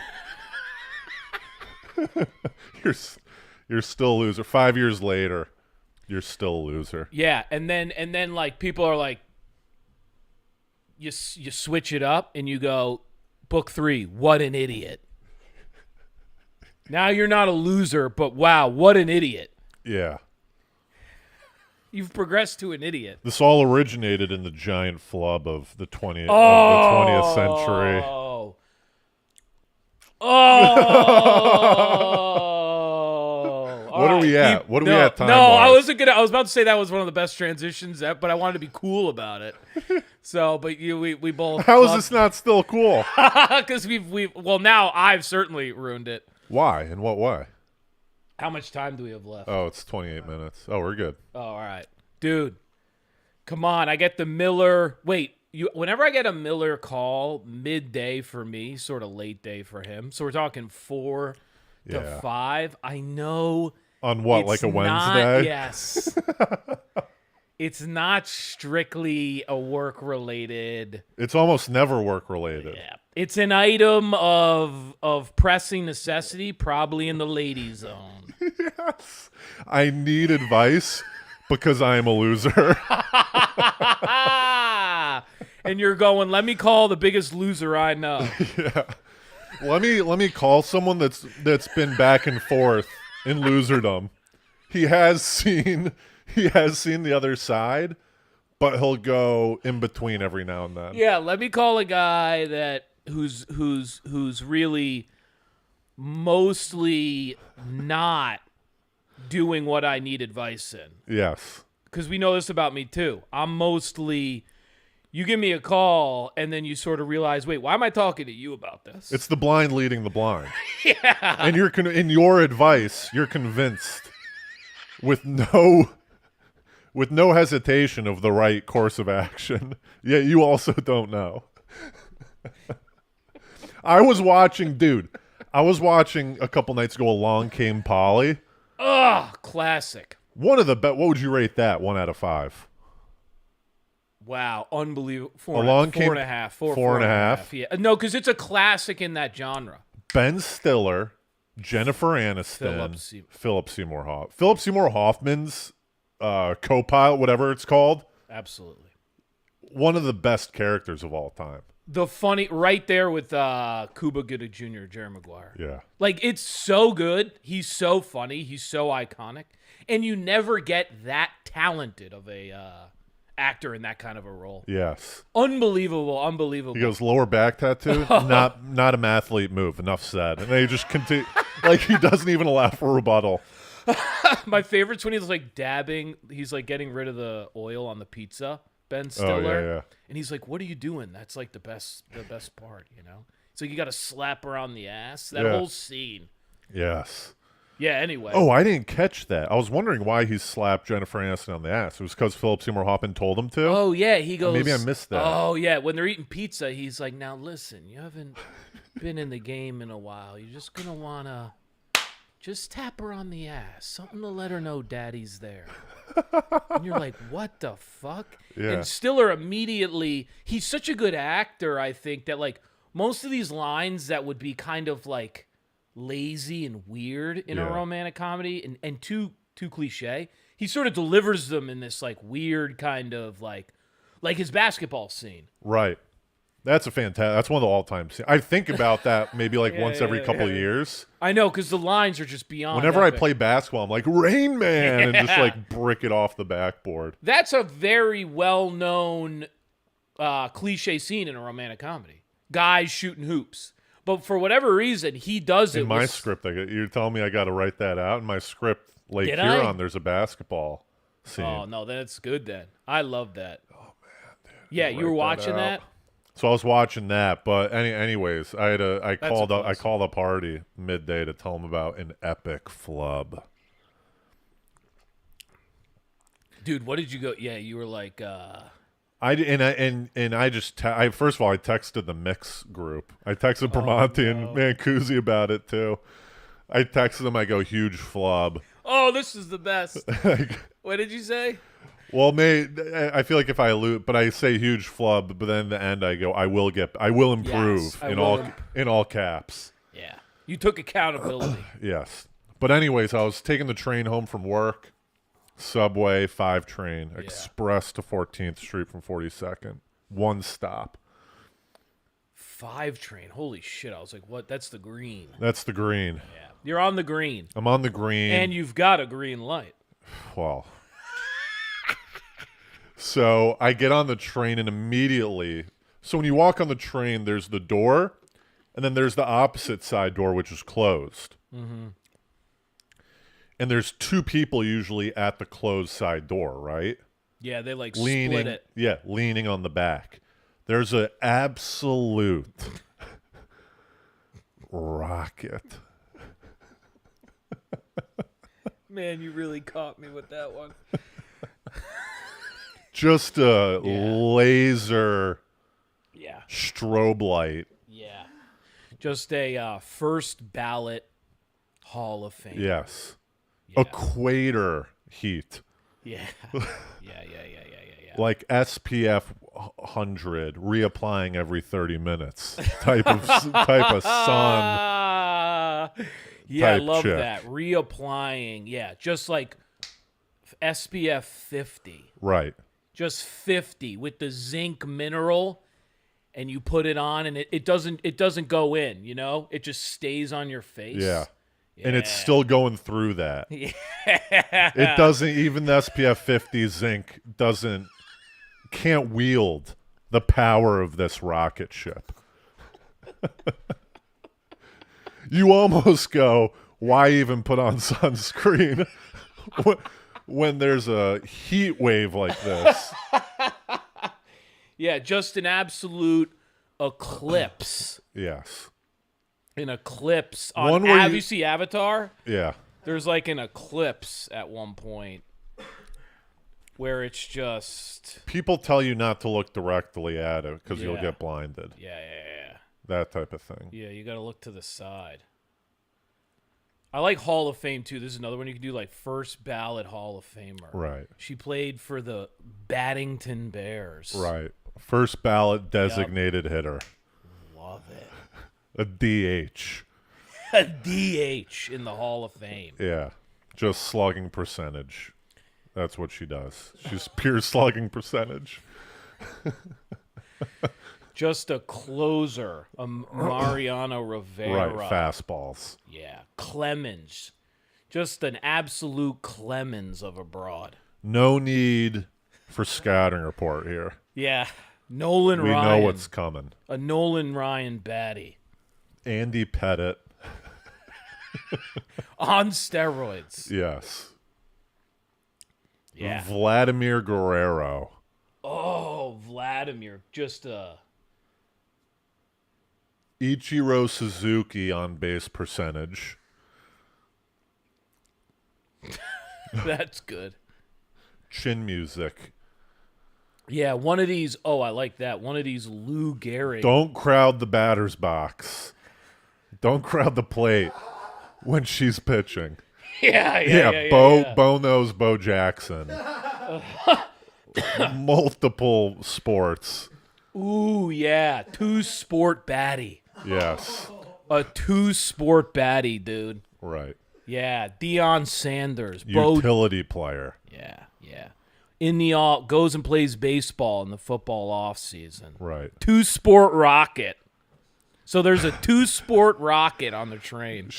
Speaker 1: You're still a loser. 5 years later, you're still a loser.
Speaker 2: Yeah, and then like people are like, you switch it up and you go, book 3, what an idiot. Now you're not a loser, but wow, what an idiot.
Speaker 1: Yeah.
Speaker 2: You've progressed to an idiot.
Speaker 1: This all originated in the giant flub of the 20th,
Speaker 2: Oh.
Speaker 1: of the 20th century.
Speaker 2: What
Speaker 1: are we at? What are we at time-wise?
Speaker 2: No, I was about to say that was one of the best transitions, but I wanted to be cool about it. So, but we both.
Speaker 1: How is this not still cool?
Speaker 2: Because well, now I've certainly ruined it.
Speaker 1: Why? In what way?
Speaker 2: How much time do we have left?
Speaker 1: Oh, it's 28 minutes. Oh, we're good.
Speaker 2: Oh, all right, dude. Come on, I get the Miller. Wait, whenever I get a Miller call, midday for me, sort of late day for him. So we're talking 4 to 5. I know.
Speaker 1: On what,
Speaker 2: it's
Speaker 1: like a
Speaker 2: not-
Speaker 1: Wednesday?
Speaker 2: Yes. It's not strictly a work-related.
Speaker 1: It's almost never work-related.
Speaker 2: Yeah. It's an item of pressing necessity, probably in the ladies' zone.
Speaker 1: Yes. I need advice because I am a loser.
Speaker 2: And you're going, let me call the biggest loser I know.
Speaker 1: Yeah. Let me call someone that's been back and forth in loserdom. He has seen the other side, but he'll go in between every now and then.
Speaker 2: Yeah, let me call a guy who's really mostly not doing what I need advice in.
Speaker 1: Yes.
Speaker 2: Because we know this about me too. I'm mostly, you give me a call and then you sort of realize, wait, why am I talking to you about this?
Speaker 1: It's the blind leading the blind.
Speaker 2: Yeah.
Speaker 1: And in your advice, you're convinced with no with no hesitation of the right course of action. Yet you also don't know. I was watching a couple nights ago Along Came Polly.
Speaker 2: Ugh, classic.
Speaker 1: One of the best. What would you rate that? 1 out of 5.
Speaker 2: Wow, unbelievable. Four and a half.
Speaker 1: Four and a half.
Speaker 2: Yeah, no, because it's a classic in that genre.
Speaker 1: Ben Stiller, Jennifer Aniston, Philip Seymour Hoffman's co-pilot, whatever it's called.
Speaker 2: Absolutely.
Speaker 1: One of the best characters of all time.
Speaker 2: The funny, right there with Cuba Gooding Jr., Jerry Maguire.
Speaker 1: Yeah.
Speaker 2: Like, it's so good. He's so funny. He's so iconic. And you never get that talented of a actor in that kind of a role.
Speaker 1: Yes.
Speaker 2: Unbelievable.
Speaker 1: He goes, lower back tattoo? Not a mathlete move. Enough said. And they just continue. Like, he doesn't even allow for rebuttal.
Speaker 2: My favorite's when he's, like, dabbing. He's, like, getting rid of the oil on the pizza. Ben Stiller.
Speaker 1: Oh, yeah.
Speaker 2: And he's like, what are you doing? That's, like, the best part, you know? It's like you got to slap her on the ass. That whole scene.
Speaker 1: Yes.
Speaker 2: Yeah, anyway.
Speaker 1: Oh, I didn't catch that. I was wondering why he slapped Jennifer Aniston on the ass. It was because Philip Seymour Hoffman told him to?
Speaker 2: Oh, yeah. He goes.
Speaker 1: Maybe I missed that.
Speaker 2: Oh, yeah. When they're eating pizza, he's like, now listen, you haven't been in the game in a while. You're just going to want to just tap her on the ass. Something to let her know daddy's there. And you're like, what the fuck?
Speaker 1: Yeah.
Speaker 2: And Stiller immediately, he's such a good actor, I think, that like most of these lines that would be kind of like lazy and weird in a romantic comedy and too cliche, he sort of delivers them in this like weird kind of like his basketball scene.
Speaker 1: Right. That's one of the all-time scenes. I think about that maybe like once every couple of years.
Speaker 2: I know, because the lines are just beyond.
Speaker 1: Whenever I
Speaker 2: epic.
Speaker 1: play basketball, I'm like, Rain Man, and just like brick it off the backboard.
Speaker 2: That's a very well-known cliche scene in a romantic comedy. Guys shooting hoops. But for whatever reason, he does it.
Speaker 1: In my script, you're telling me I got to write that out? In my script, Lake Huron, there's a basketball scene.
Speaker 2: Oh, no, that's good then. I love that.
Speaker 1: Oh, man, dude.
Speaker 2: Yeah, you were watching that?
Speaker 1: So I was watching that, but anyways, I called a party midday to tell them about an epic flub.
Speaker 2: Dude, what did you go? Yeah, you were like
Speaker 1: I texted the mix group. I texted Bramante and Mancusi about it too. I texted them. I go, huge flub.
Speaker 2: Oh, this is the best. What did you say?
Speaker 1: Well, I feel like if I allude, but I say huge flub, but then in the end I go, I will improve in all caps.
Speaker 2: Yeah, you took accountability.
Speaker 1: Yes, but anyways, I was taking the train home from work, subway 5 train, express to 14th Street from 42nd, one stop.
Speaker 2: 5 train, holy shit! I was like, what? That's the green.
Speaker 1: That's the green.
Speaker 2: Yeah, you're on the green.
Speaker 1: I'm on the green,
Speaker 2: and you've got a green light.
Speaker 1: Well. So I get on the train and immediately, so when you walk on the train, there's the door, and then there's the opposite side door, which is closed. Mm-hmm. And there's 2 people usually at the closed side door, right?
Speaker 2: Yeah, they like split it.
Speaker 1: Yeah, leaning on the back. There's an absolute rocket.
Speaker 2: Man, you really caught me with that one.
Speaker 1: Just a laser strobe light.
Speaker 2: Yeah. Just a first ballot Hall of Fame.
Speaker 1: Yes.
Speaker 2: Yeah.
Speaker 1: Equator heat.
Speaker 2: Yeah. Yeah.
Speaker 1: Like SPF 100, reapplying every 30 minutes type of sun.
Speaker 2: Yeah, I love that. Reapplying. Yeah, just like SPF 50.
Speaker 1: Right.
Speaker 2: Just 50 with the zinc mineral, and you put it on, and it doesn't go in, you know? It just stays on your face.
Speaker 1: Yeah. And it's still going through that.
Speaker 2: Yeah.
Speaker 1: It doesn't, even the SPF 50 zinc can't wield the power of this rocket ship. You almost go, why even put on sunscreen when there's a heat wave like this?
Speaker 2: Yeah, just an absolute eclipse.
Speaker 1: Yes.
Speaker 2: An eclipse. Have you seen Avatar?
Speaker 1: Yeah.
Speaker 2: There's like an eclipse at one point. where it's just
Speaker 1: People tell you not to look directly at it because you'll
Speaker 2: Yeah.
Speaker 1: get blinded.
Speaker 2: yeah.
Speaker 1: That type of thing.
Speaker 2: Yeah, you got to look to the side. I like Hall of Fame too. This is another one you can do, like first ballot Hall of Famer.
Speaker 1: Right.
Speaker 2: She played for the Battington Bears.
Speaker 1: Right. First ballot designated hitter.
Speaker 2: Love it.
Speaker 1: A DH.
Speaker 2: A DH in the Hall of Fame.
Speaker 1: Yeah. Just slugging percentage. That's what she does. She's pure slugging percentage.
Speaker 2: Just a closer, a Mariano Rivera.
Speaker 1: Right. Fastballs.
Speaker 2: Yeah. Clemens. Just an absolute Clemens of a broad.
Speaker 1: No need for scouting report here.
Speaker 2: Yeah. Nolan
Speaker 1: We
Speaker 2: Ryan.
Speaker 1: know what's coming.
Speaker 2: A Nolan Ryan baddie.
Speaker 1: Andy Pettit.
Speaker 2: On steroids.
Speaker 1: Yes.
Speaker 2: Yeah.
Speaker 1: Vladimir Guerrero.
Speaker 2: Oh, Vladimir. Just a...
Speaker 1: Ichiro Suzuki on base percentage.
Speaker 2: That's good.
Speaker 1: Chin music.
Speaker 2: Yeah, one of these... Oh, I like that. One of these Lou Gehrig.
Speaker 1: Don't crowd the batter's box. Don't crowd the plate when she's pitching.
Speaker 2: Yeah.
Speaker 1: Bo knows Bo Jackson. Multiple sports.
Speaker 2: Ooh, yeah. Two-sport baddie.
Speaker 1: Yes.
Speaker 2: A two-sport baddie, dude.
Speaker 1: Right.
Speaker 2: Yeah, Deion Sanders.
Speaker 1: Utility player.
Speaker 2: Yeah. In the goes and plays baseball in the football off season.
Speaker 1: Right.
Speaker 2: Two-sport rocket. So there's a two-sport rocket on the train.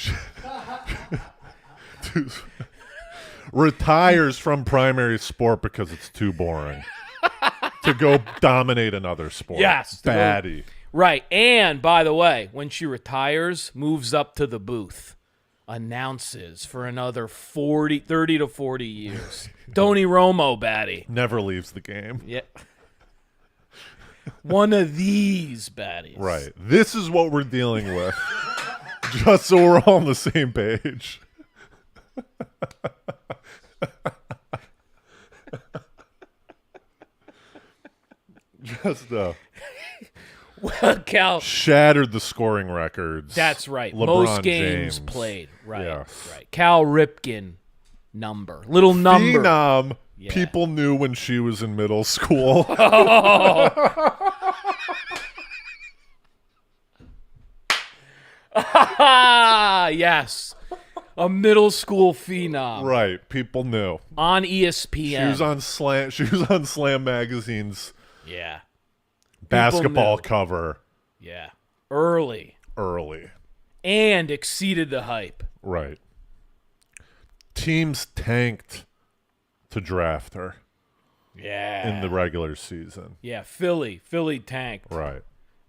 Speaker 1: Retires from primary sport because it's too boring. To go dominate another sport.
Speaker 2: Yes.
Speaker 1: Baddie.
Speaker 2: Right. And, by the way, when she retires, moves up to the booth. Announces for another 30 to 40 years. Tony Romo, baddie.
Speaker 1: Never leaves the game.
Speaker 2: Yeah. One of these baddies.
Speaker 1: Right. This is what we're dealing with. Just so we're all on the same page. Just
Speaker 2: Well, Cal,
Speaker 1: shattered the scoring records.
Speaker 2: that's right.
Speaker 1: LeBron
Speaker 2: Most games
Speaker 1: James.
Speaker 2: played. Right.
Speaker 1: Yes.
Speaker 2: Right. Cal Ripken number. Little number.
Speaker 1: Phenom.
Speaker 2: Yeah.
Speaker 1: People knew when she was in middle school.
Speaker 2: Yes. A middle school phenom.
Speaker 1: Right. People knew.
Speaker 2: On ESPN.
Speaker 1: She was on Slam. She was on Slam Magazine's
Speaker 2: Yeah.
Speaker 1: basketball
Speaker 2: knew.
Speaker 1: cover
Speaker 2: Yeah. Early. And exceeded the hype.
Speaker 1: Right. Teams tanked to draft her
Speaker 2: Yeah.
Speaker 1: in the regular season.
Speaker 2: Yeah. Philly tanked.
Speaker 1: Right.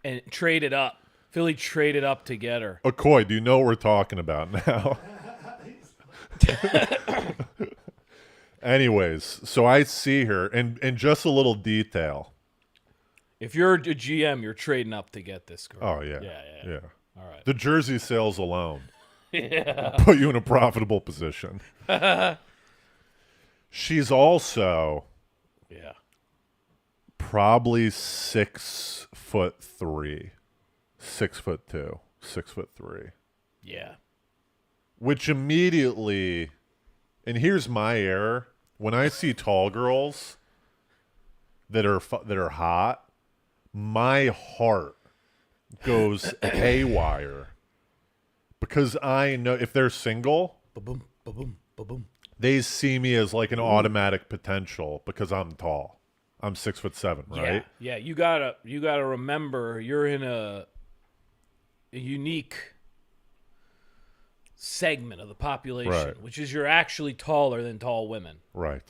Speaker 2: And traded up. Philly traded up to get her.
Speaker 1: Okoye, do you know what we're talking about now? Anyways, so I see her, and just a little detail.
Speaker 2: If you're a GM, you're trading up to get this girl.
Speaker 1: Oh, yeah.
Speaker 2: Yeah. All right.
Speaker 1: The jersey sales alone put you in a profitable position. She's also
Speaker 2: Yeah.
Speaker 1: probably 6'3", 6'2", 6'3",
Speaker 2: Yeah.
Speaker 1: which immediately, and here's my error: when I see tall girls that are hot, my heart goes haywire because I know if they're single,
Speaker 2: Ba-boom, ba-boom, ba-boom.
Speaker 1: they see me as like an automatic potential because I'm tall. I'm 6'7", right?
Speaker 2: Yeah. You gotta remember you're in a unique segment of the population,
Speaker 1: Right.
Speaker 2: which is you're actually taller than tall women.
Speaker 1: Right.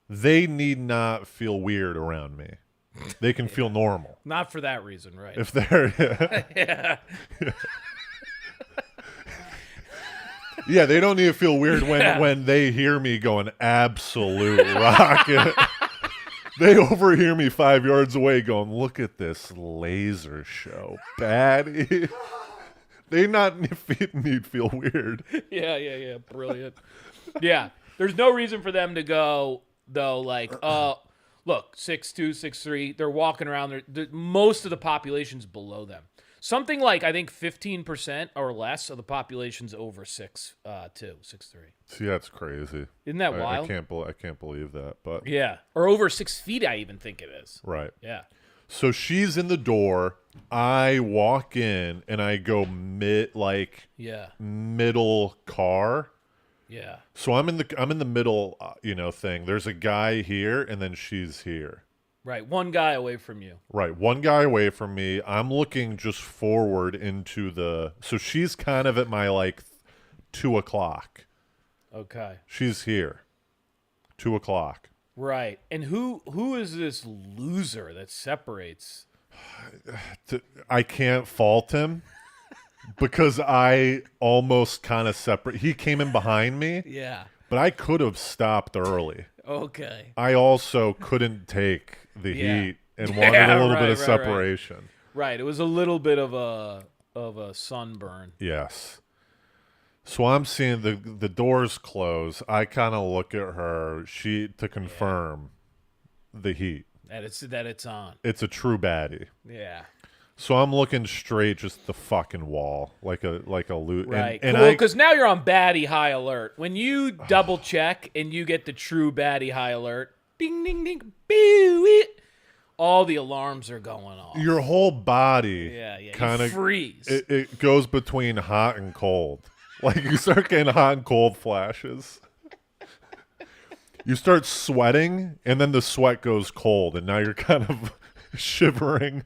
Speaker 1: They need not feel weird around me. They can feel normal.
Speaker 2: Not for that reason, right?
Speaker 1: If they're yeah, they don't need to feel weird when they hear me going absolute rocket. They overhear me 5 yards away going, "Look at this laser show, baddie." They not need to feel weird.
Speaker 2: Yeah. Brilliant. Yeah. There's no reason for them to go, though. Like, look, 6'2", 6'3", they're walking around. Most of the population's below them. Something like, I think 15% or less of the population's over 6'2", 6'3".
Speaker 1: See, that's crazy.
Speaker 2: Isn't that
Speaker 1: I
Speaker 2: wild?
Speaker 1: I can't believe that. But
Speaker 2: Yeah, or over 6 feet. I even think it is.
Speaker 1: right.
Speaker 2: Yeah.
Speaker 1: So she's in the door. I walk in and I go
Speaker 2: Yeah.
Speaker 1: middle car.
Speaker 2: Yeah.
Speaker 1: So I'm in the middle, thing. There's a guy here and then she's here.
Speaker 2: Right. One guy away from you.
Speaker 1: Right. One guy away from me. I'm looking just forward into so she's kind of at my 2:00.
Speaker 2: Okay.
Speaker 1: She's here. 2:00.
Speaker 2: Right. And who is this loser that separates?
Speaker 1: I can't fault him because I almost kind of separate. He came in behind me,
Speaker 2: Yeah.
Speaker 1: but I could have stopped early.
Speaker 2: Okay.
Speaker 1: I also couldn't take the
Speaker 2: Yeah.
Speaker 1: heat and wanted
Speaker 2: Yeah,
Speaker 1: a little bit
Speaker 2: right,
Speaker 1: of
Speaker 2: right,
Speaker 1: separation.
Speaker 2: Right. It was a little bit of a sunburn.
Speaker 1: Yes. So I'm seeing the doors close. I kind of look at her to confirm the heat.
Speaker 2: That it's on.
Speaker 1: It's a true baddie.
Speaker 2: Yeah.
Speaker 1: So I'm looking straight just the fucking wall like a loot.
Speaker 2: Right.
Speaker 1: And
Speaker 2: Cool, because now you're on baddie high alert. When you double check and you get the true baddie high alert, ding ding ding, boo, all the alarms are going off.
Speaker 1: your whole body kind
Speaker 2: you
Speaker 1: of
Speaker 2: freeze.
Speaker 1: it goes between hot and cold. Like you start getting hot and cold flashes. You start sweating and then the sweat goes cold and now you're kind of shivering.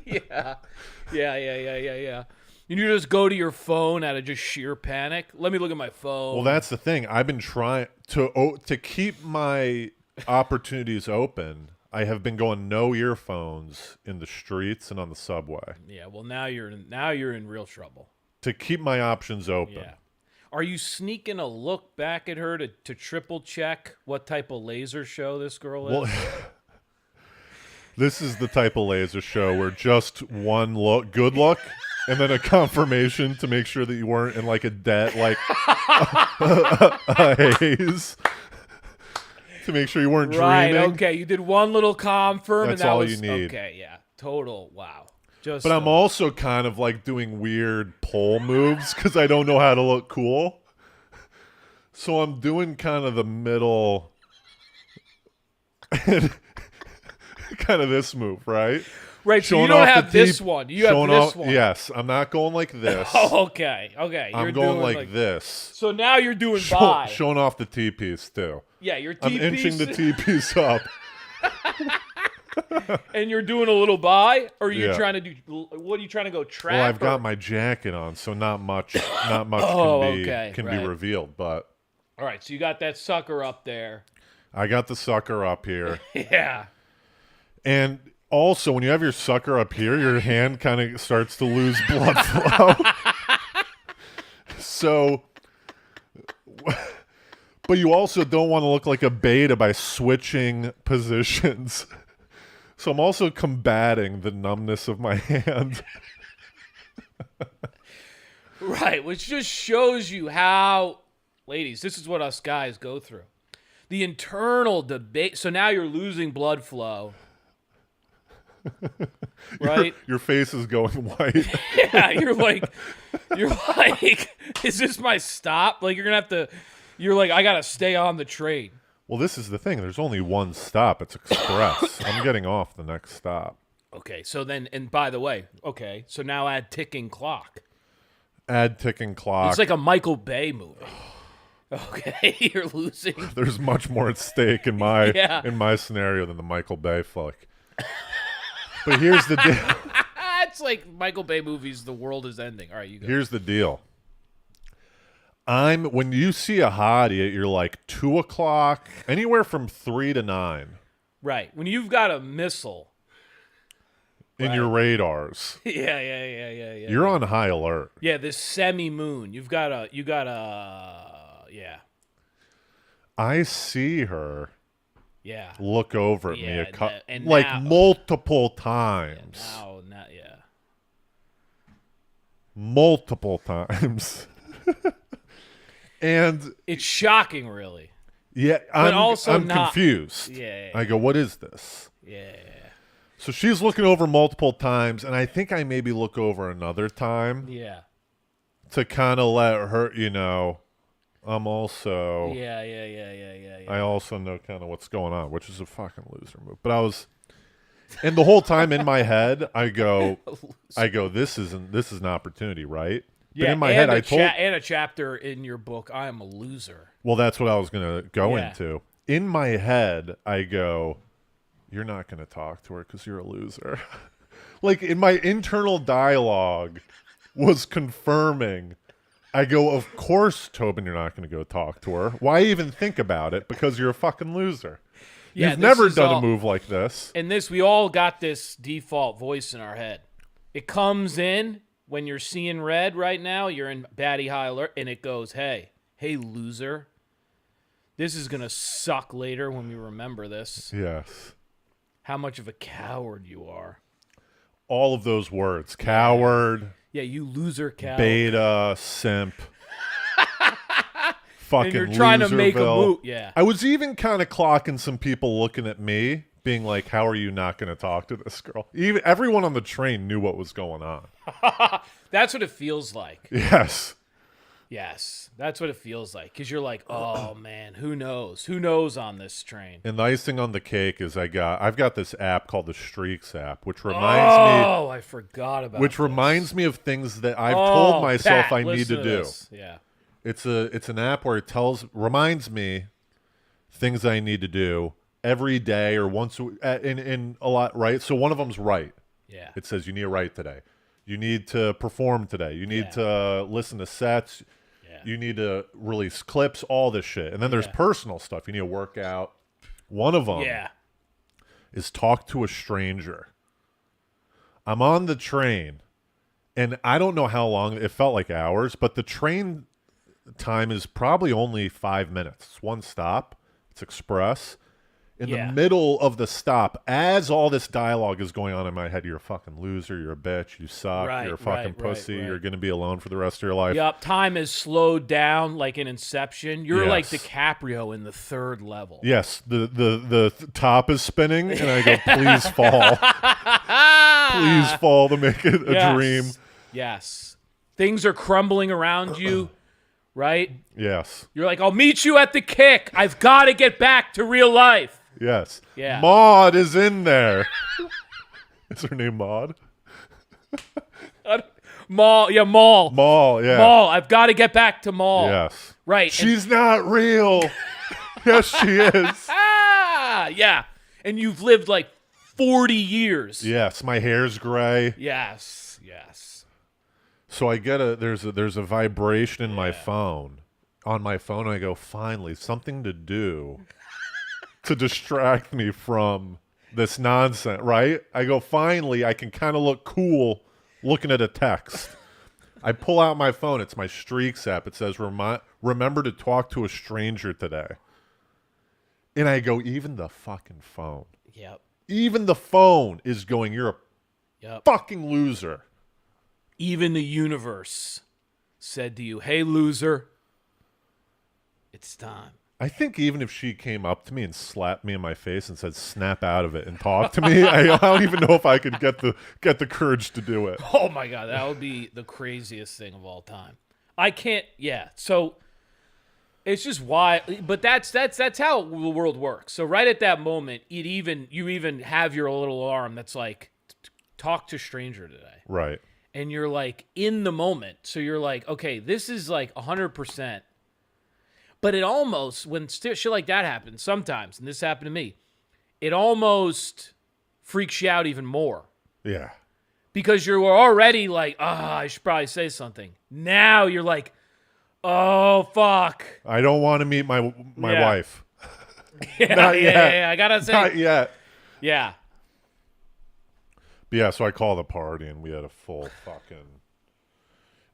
Speaker 2: Yeah. You just go to your phone out of just sheer panic. Let me look at my phone.
Speaker 1: Well, that's the thing. I've been trying to keep my opportunities open. I have been going no earphones in the streets and on the subway
Speaker 2: Yeah, well now you're in real trouble.
Speaker 1: to keep my options open.
Speaker 2: Yeah. Are you sneaking a look back at her to triple check what type of laser show this girl is?
Speaker 1: Well, this is the type of laser show where just one good look, and then a confirmation to make sure that you weren't in a debt, a haze, to make sure you weren't
Speaker 2: right,
Speaker 1: dreaming.
Speaker 2: okay. You did one little confirm
Speaker 1: That's
Speaker 2: and that
Speaker 1: all
Speaker 2: was
Speaker 1: you need.
Speaker 2: okay, yeah. Total wow. Just
Speaker 1: But I'm also kind of doing weird pole moves because I don't know how to look cool. So I'm doing kind of the middle, kind of this move, right?
Speaker 2: right, so you
Speaker 1: Showing
Speaker 2: don't
Speaker 1: off
Speaker 2: have
Speaker 1: the
Speaker 2: this
Speaker 1: teeth,
Speaker 2: one. You have
Speaker 1: showing
Speaker 2: this
Speaker 1: off-
Speaker 2: one.
Speaker 1: Yes, I'm not going like this.
Speaker 2: Oh, okay. Okay.
Speaker 1: I'm
Speaker 2: You're
Speaker 1: going
Speaker 2: doing
Speaker 1: like this.
Speaker 2: So now you're doing bi.
Speaker 1: Showing off the T-piece too.
Speaker 2: Yeah, your
Speaker 1: I'm
Speaker 2: T-piece.
Speaker 1: inching the T-piece up.
Speaker 2: And you're doing a little bi, or are you
Speaker 1: Yeah.
Speaker 2: trying to do? What are you trying to go trap?
Speaker 1: Well, I've
Speaker 2: or-
Speaker 1: got my jacket on, so not much
Speaker 2: Oh,
Speaker 1: can be
Speaker 2: right.
Speaker 1: revealed. But
Speaker 2: All right, so you got that sucker up there.
Speaker 1: I got the sucker up here.
Speaker 2: Yeah.
Speaker 1: And also, when you have your sucker up here, your hand kind of starts to lose blood flow. So, but you also don't want to look like a beta by switching positions. So I'm also combating the numbness of my hand.
Speaker 2: Right, which just shows you how, ladies, this is what us guys go through. The internal debate. So now you're losing blood flow. Right?
Speaker 1: Your face is going white.
Speaker 2: Yeah, you're like, is this my stop? Like, you're like, I gotta stay on the train.
Speaker 1: Well, this is the thing. There's only one stop. It's express. I'm getting off the next stop.
Speaker 2: Okay, so then, and by the way, okay, so now add ticking clock.
Speaker 1: Add ticking clock.
Speaker 2: It's like a Michael Bay movie. Okay, you're losing.
Speaker 1: There's much more at stake in my
Speaker 2: Yeah.
Speaker 1: in my scenario than the Michael Bay flick. But here's the deal.
Speaker 2: It's like Michael Bay movies. The world is ending. All right, you go.
Speaker 1: Here's the deal. When you see a hottie at your 2:00, anywhere from 3 to 9
Speaker 2: Right, when you've got a missile.
Speaker 1: in your radars,
Speaker 2: Yeah.
Speaker 1: you're on high alert.
Speaker 2: Yeah, this semi-moon. You got a. Yeah.
Speaker 1: I see her
Speaker 2: Yeah.
Speaker 1: look over at me
Speaker 2: Yeah, and now-
Speaker 1: multiple times.
Speaker 2: Yeah.
Speaker 1: Multiple times. And
Speaker 2: It's shocking, really.
Speaker 1: Yeah,
Speaker 2: But also
Speaker 1: I'm
Speaker 2: not.
Speaker 1: confused.
Speaker 2: Yeah.
Speaker 1: I go, what is this?
Speaker 2: Yeah.
Speaker 1: So she's looking over multiple times, and I think I maybe look over another time
Speaker 2: Yeah.
Speaker 1: to kind of let her, you know, I'm also,
Speaker 2: Yeah.
Speaker 1: I also know kind of what's going on, which is a fucking loser move. But I was, and the whole time in my head, I go, this is an opportunity, right? But in my head, I told,
Speaker 2: and a chapter in your book, I am a loser.
Speaker 1: well, that's what I was going to go
Speaker 2: Yeah.
Speaker 1: into. In my head, I go, you're not going to talk to her because you're a loser. Like, in my internal dialogue was confirming. I go, of course, Tobin, you're not going to go talk to her. Why even think about it? Because you're a fucking loser.
Speaker 2: Yeah,
Speaker 1: You've
Speaker 2: this
Speaker 1: never
Speaker 2: is
Speaker 1: done
Speaker 2: all-
Speaker 1: a move like this.
Speaker 2: And this, we all got this default voice in our head. It comes in when you're seeing red right now, you're in baddie high alert, and it goes, hey, loser. This is going to suck later when we remember this.
Speaker 1: Yes.
Speaker 2: How much of a coward you are.
Speaker 1: All of those words. Coward,
Speaker 2: Yeah, you loser coward.
Speaker 1: beta, simp. Fucking
Speaker 2: And you're trying to make a
Speaker 1: loserville.
Speaker 2: move. Yeah.
Speaker 1: I was even kind of clocking some people looking at me, being like, how are you not going to talk to this girl? Even everyone on the train knew what was going on.
Speaker 2: That's what it feels like.
Speaker 1: Yes.
Speaker 2: Yes. That's what it feels like. Because you're like, oh, man, who knows? Who knows on this train?
Speaker 1: And the icing on the cake is I've got this app called the Streaks app, which reminds
Speaker 2: Oh, I forgot about
Speaker 1: me
Speaker 2: this.
Speaker 1: reminds me of things that I've told myself
Speaker 2: Pat,
Speaker 1: I need
Speaker 2: listen
Speaker 1: to do.
Speaker 2: this. Yeah.
Speaker 1: It's an app where it reminds me things I need to do every day or once in a lot, right? So one of them's write.
Speaker 2: Yeah.
Speaker 1: It says you need to write today. You need to perform today. You need to listen to sets.
Speaker 2: Yeah.
Speaker 1: You need to release clips, all this shit. And then there's
Speaker 2: Yeah.
Speaker 1: personal stuff. You need to work out. One of them
Speaker 2: Yeah.
Speaker 1: is talk to a stranger. I'm on the train, and I don't know how long. It felt like hours, but the train time is probably only 5 minutes. It's one stop. It's express. In
Speaker 2: Yeah.
Speaker 1: the middle of the stop, as all this dialogue is going on in my head, you're a fucking loser, you're a bitch, you suck,
Speaker 2: Right,
Speaker 1: you're a fucking
Speaker 2: right,
Speaker 1: pussy,
Speaker 2: right.
Speaker 1: you're going to be alone for the rest of your life.
Speaker 2: Yup. Time is slowed down like in Inception. You're like
Speaker 1: Yes.
Speaker 2: DiCaprio in the third level.
Speaker 1: Yes, the top is spinning, and I go, please fall. Please fall to make it a
Speaker 2: Yes.
Speaker 1: dream.
Speaker 2: Yes. Things are crumbling around you, right?
Speaker 1: Yes,
Speaker 2: You're like, I'll meet you at the kick. I've got to get back to real life.
Speaker 1: yes.
Speaker 2: Yeah.
Speaker 1: Maud is in there. Is her name Maud?
Speaker 2: Mall. Yeah, Mall.
Speaker 1: Mall, yeah.
Speaker 2: Mall. I've got to get back to Mall.
Speaker 1: Yes.
Speaker 2: Right.
Speaker 1: She's not real. Yes, she is.
Speaker 2: Yeah. And you've lived like 40 years.
Speaker 1: Yes, my hair's gray.
Speaker 2: Yes.
Speaker 1: So I get there's a vibration in my phone. On my phone, I go, finally, something to do to distract me from this nonsense, right? I go, finally, I can kind of look cool looking at a text. I pull out my phone. It's my Streaks app. It says, remember to talk to a stranger today. And I go, even the fucking phone.
Speaker 2: Yep.
Speaker 1: Even the phone is going, you're a
Speaker 2: Yep.
Speaker 1: fucking loser.
Speaker 2: Even the universe said to you, hey, loser, it's time.
Speaker 1: I think even if she came up to me and slapped me in my face and said, snap out of it and talk to me, I don't even know if I could get the courage to do it.
Speaker 2: Oh, my God. That would be the craziest thing of all time. I can't. Yeah. So it's just why. But that's how the world works. So right at that moment, you even have your little alarm that's like, talk to stranger today.
Speaker 1: Right.
Speaker 2: And you're like in the moment. So you're like, okay, this is like 100%. But it almost, when shit like that happens sometimes, and this happened to me, it almost freaks you out even more.
Speaker 1: Yeah.
Speaker 2: Because you're already like, I should probably say something. Now you're like, oh, fuck.
Speaker 1: I don't want to meet my
Speaker 2: Yeah.
Speaker 1: wife.
Speaker 2: Yeah,
Speaker 1: Not yet.
Speaker 2: yeah, I gotta say.
Speaker 1: Not yet.
Speaker 2: Yeah.
Speaker 1: But yeah, so I called the party and we had a full fucking...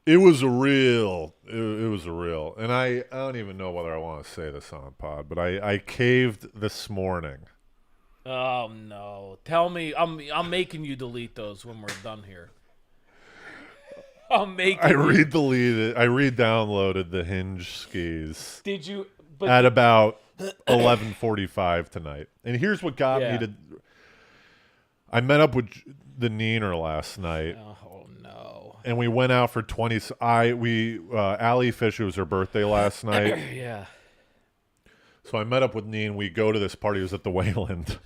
Speaker 1: It was a real, and I don't even know whether I want to say this on pod, but I caved this morning.
Speaker 2: Oh, no. Tell me. I'm making you delete those when we're done here. I
Speaker 1: I re-downloaded the Hinge skis.
Speaker 2: Did you?
Speaker 1: at about 11:45 tonight. And here's what got
Speaker 2: Yeah.
Speaker 1: me to. I met up with the Neener last night.
Speaker 2: Oh no.
Speaker 1: And we went out for 20. Allie Fish, it was her birthday last night.
Speaker 2: Yeah.
Speaker 1: So I met up with Neen. We go to this party. It was at the Wayland.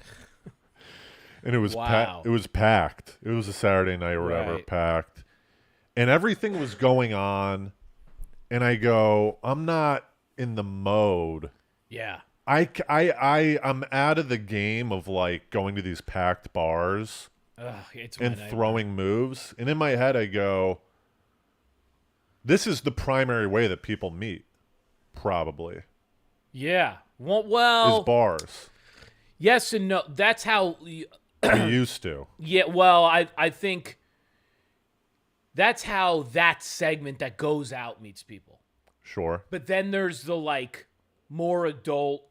Speaker 1: And it was
Speaker 2: Wow.
Speaker 1: it was packed. It was a Saturday night or whatever,
Speaker 2: Right.
Speaker 1: packed. And everything was going on. And I go, I'm not in the mode.
Speaker 2: Yeah.
Speaker 1: I'm out of the game of like going to these packed bars
Speaker 2: It's my
Speaker 1: and
Speaker 2: nightmare.
Speaker 1: throwing moves. And in my head, I go, this is the primary way that people meet, probably,
Speaker 2: Yeah. Well,
Speaker 1: is bars.
Speaker 2: yes and no. That's how.
Speaker 1: We used to.
Speaker 2: Yeah. Well, I think that's how that segment that goes out meets people.
Speaker 1: Sure.
Speaker 2: But then there's the like more adult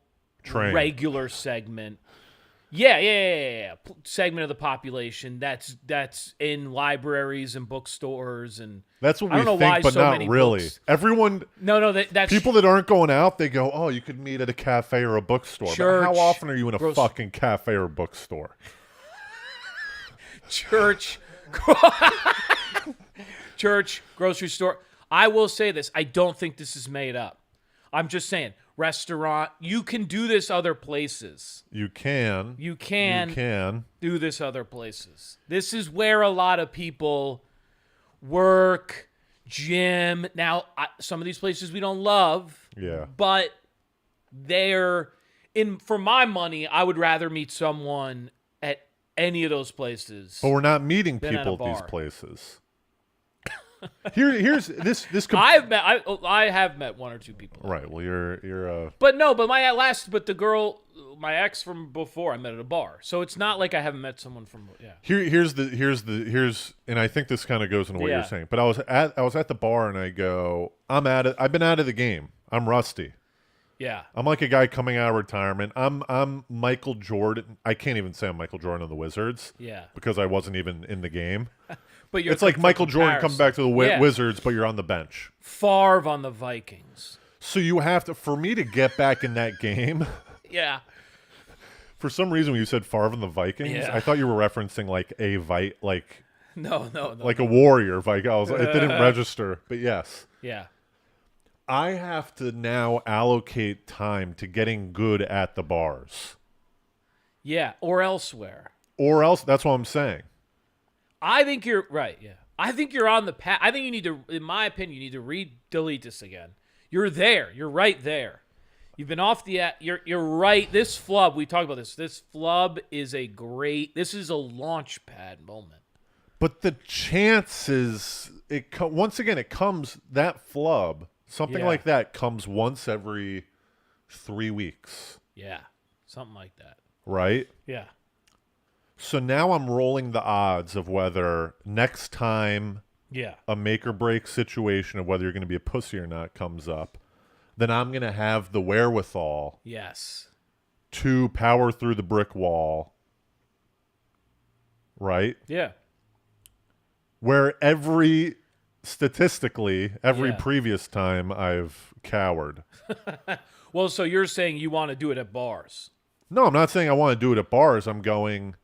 Speaker 1: Train.
Speaker 2: regular segment. Yeah. Segment of the population that's in libraries and bookstores and
Speaker 1: That's what
Speaker 2: I
Speaker 1: we
Speaker 2: don't know why
Speaker 1: think, but
Speaker 2: so
Speaker 1: not
Speaker 2: many
Speaker 1: really.
Speaker 2: books-
Speaker 1: Everyone,
Speaker 2: no, that's
Speaker 1: people that aren't going out, they go, oh, you could meet at a cafe or a bookstore. But how
Speaker 2: Church,
Speaker 1: often are you in a
Speaker 2: gross-
Speaker 1: fucking cafe or bookstore?
Speaker 2: church, grocery store. I will say this. I don't think this is made up. I'm just saying, restaurant. You can do this other places.
Speaker 1: You can.
Speaker 2: You can do this other places. This is where a lot of people work, gym. Now, some of these places we don't love.
Speaker 1: Yeah.
Speaker 2: But they're in. For my money, I would rather meet someone at any of those places.
Speaker 1: But we're not meeting
Speaker 2: Been at a
Speaker 1: people at these
Speaker 2: bar.
Speaker 1: places. Here's this.
Speaker 2: I have met one or two people.
Speaker 1: Right. Well, you're
Speaker 2: But the girl, my ex from before, I met at a bar. So it's not like I haven't met someone from, yeah.
Speaker 1: Here's and I think this kind of goes into what
Speaker 2: Yeah.
Speaker 1: you're saying. But I was at the bar and I go, I've been out of the game. I'm rusty.
Speaker 2: Yeah.
Speaker 1: I'm like a guy coming out of retirement. I'm Michael Jordan. I can't even say I'm Michael Jordan of the Wizards.
Speaker 2: Yeah.
Speaker 1: Because I wasn't even in the game.
Speaker 2: But you're
Speaker 1: It's like Michael Jordan comes back to the
Speaker 2: Yeah.
Speaker 1: Wizards, but you're on the bench.
Speaker 2: Favre on the Vikings.
Speaker 1: So you have to, for me to get back in that game,
Speaker 2: Yeah.
Speaker 1: for some reason when you said Favre and the Vikings,
Speaker 2: Yeah.
Speaker 1: I thought you were referencing like
Speaker 2: No.
Speaker 1: like a warrior Viking. It didn't register, but yes.
Speaker 2: Yeah.
Speaker 1: I have to now allocate time to getting good at the bars.
Speaker 2: Yeah. Or elsewhere.
Speaker 1: Or else, that's what I'm saying.
Speaker 2: I think you're right. Yeah. I think you're on the path. I think you need to, in my opinion, you need to delete this again. You're there. You're right there. You've been off the, you're right. This flub, we talked about this. This flub is this is a launch pad moment.
Speaker 1: But the chances, once again, it comes, that flub, something
Speaker 2: Yeah.
Speaker 1: like that comes once every 3 weeks,
Speaker 2: Yeah. Something like that.
Speaker 1: right?
Speaker 2: Yeah.
Speaker 1: So now I'm rolling the odds of whether next time
Speaker 2: Yeah.
Speaker 1: a make or break situation of whether you're going to be a pussy or not comes up, then I'm going to have the wherewithal
Speaker 2: Yes.
Speaker 1: to power through the brick wall, right?
Speaker 2: Yeah.
Speaker 1: Where statistically, every
Speaker 2: Yeah.
Speaker 1: previous time I've cowered.
Speaker 2: Well, so you're saying you want to do it at bars.
Speaker 1: No, I'm not saying I want to do it at bars. I'm going,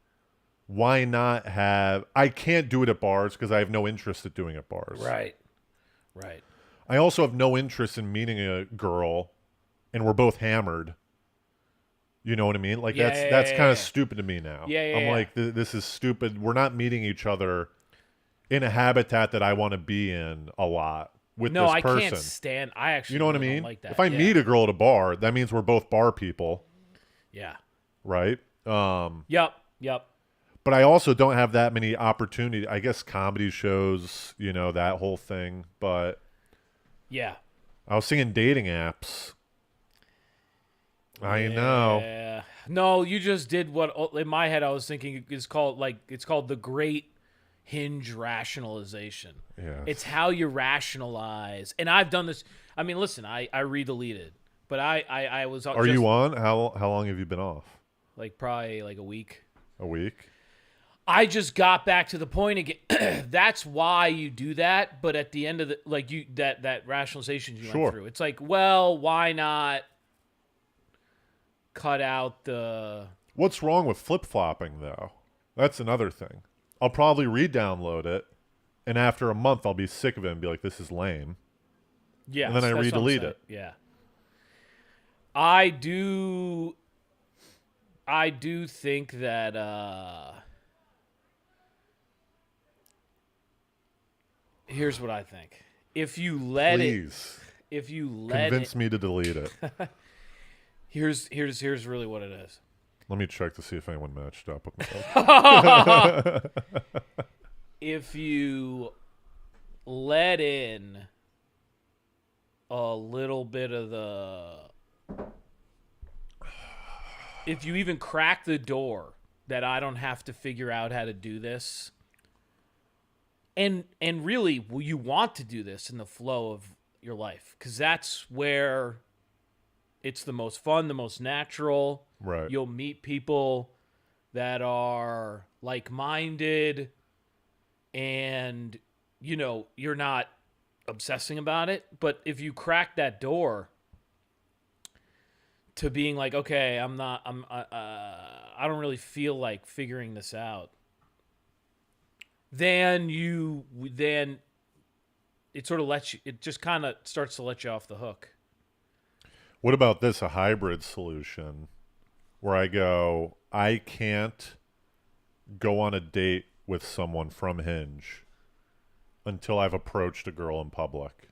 Speaker 1: why not I can't do it at bars because I have no interest in doing it at bars.
Speaker 2: Right.
Speaker 1: I also have no interest in meeting a girl and we're both hammered. You know what I mean? Like that's kind of stupid to me now. I'm like, this is stupid. We're not meeting each other in a habitat that I want to be in a lot with
Speaker 2: No,
Speaker 1: this
Speaker 2: I
Speaker 1: person.
Speaker 2: can't stand. I actually,
Speaker 1: You know what I
Speaker 2: really
Speaker 1: mean?
Speaker 2: don't like that.
Speaker 1: If I meet a girl at a bar, that means we're both bar people,
Speaker 2: Yeah.
Speaker 1: right?
Speaker 2: Yep.
Speaker 1: But I also don't have that many opportunities. I guess comedy shows, that whole thing. But
Speaker 2: Yeah.
Speaker 1: I was seeing dating apps. I know.
Speaker 2: Yeah. No, you just did what in my head I was thinking is called it's called the great hinge rationalization.
Speaker 1: Yeah.
Speaker 2: It's how you rationalize. And I've done this. I mean, listen, I re-deleted, but I was
Speaker 1: Are you on? How long have you been off?
Speaker 2: like probably like a week.
Speaker 1: A week?
Speaker 2: I just got back to the point again. That's why you do that. But at the end of that rationalization you
Speaker 1: Sure.
Speaker 2: went through, it's like, well, why not cut out the.
Speaker 1: What's wrong with flip-flopping, though? That's another thing. I'll probably re-download it, and after a month, I'll be sick of it and be like, this is lame.
Speaker 2: Yeah,
Speaker 1: And then I re-delete it.
Speaker 2: Yeah. I do think that here's what I think. If you let
Speaker 1: Please. Convince me to delete it.
Speaker 2: Here's really what it is.
Speaker 1: Let me check to see if anyone matched up with me.
Speaker 2: If you let in a little bit of if you even crack the door that I don't have to figure out how to do this, and really, you want to do this in the flow of your life, because that's where it's the most fun, the most natural.
Speaker 1: Right.
Speaker 2: You'll meet people that are like-minded, and, you're not obsessing about it. But if you crack that door to being like, okay, I don't really feel like figuring this out, then it sort of it just kind of starts to let you off the hook.
Speaker 1: What about this, a hybrid solution where I can't go on a date with someone from Hinge until I've approached a girl in public.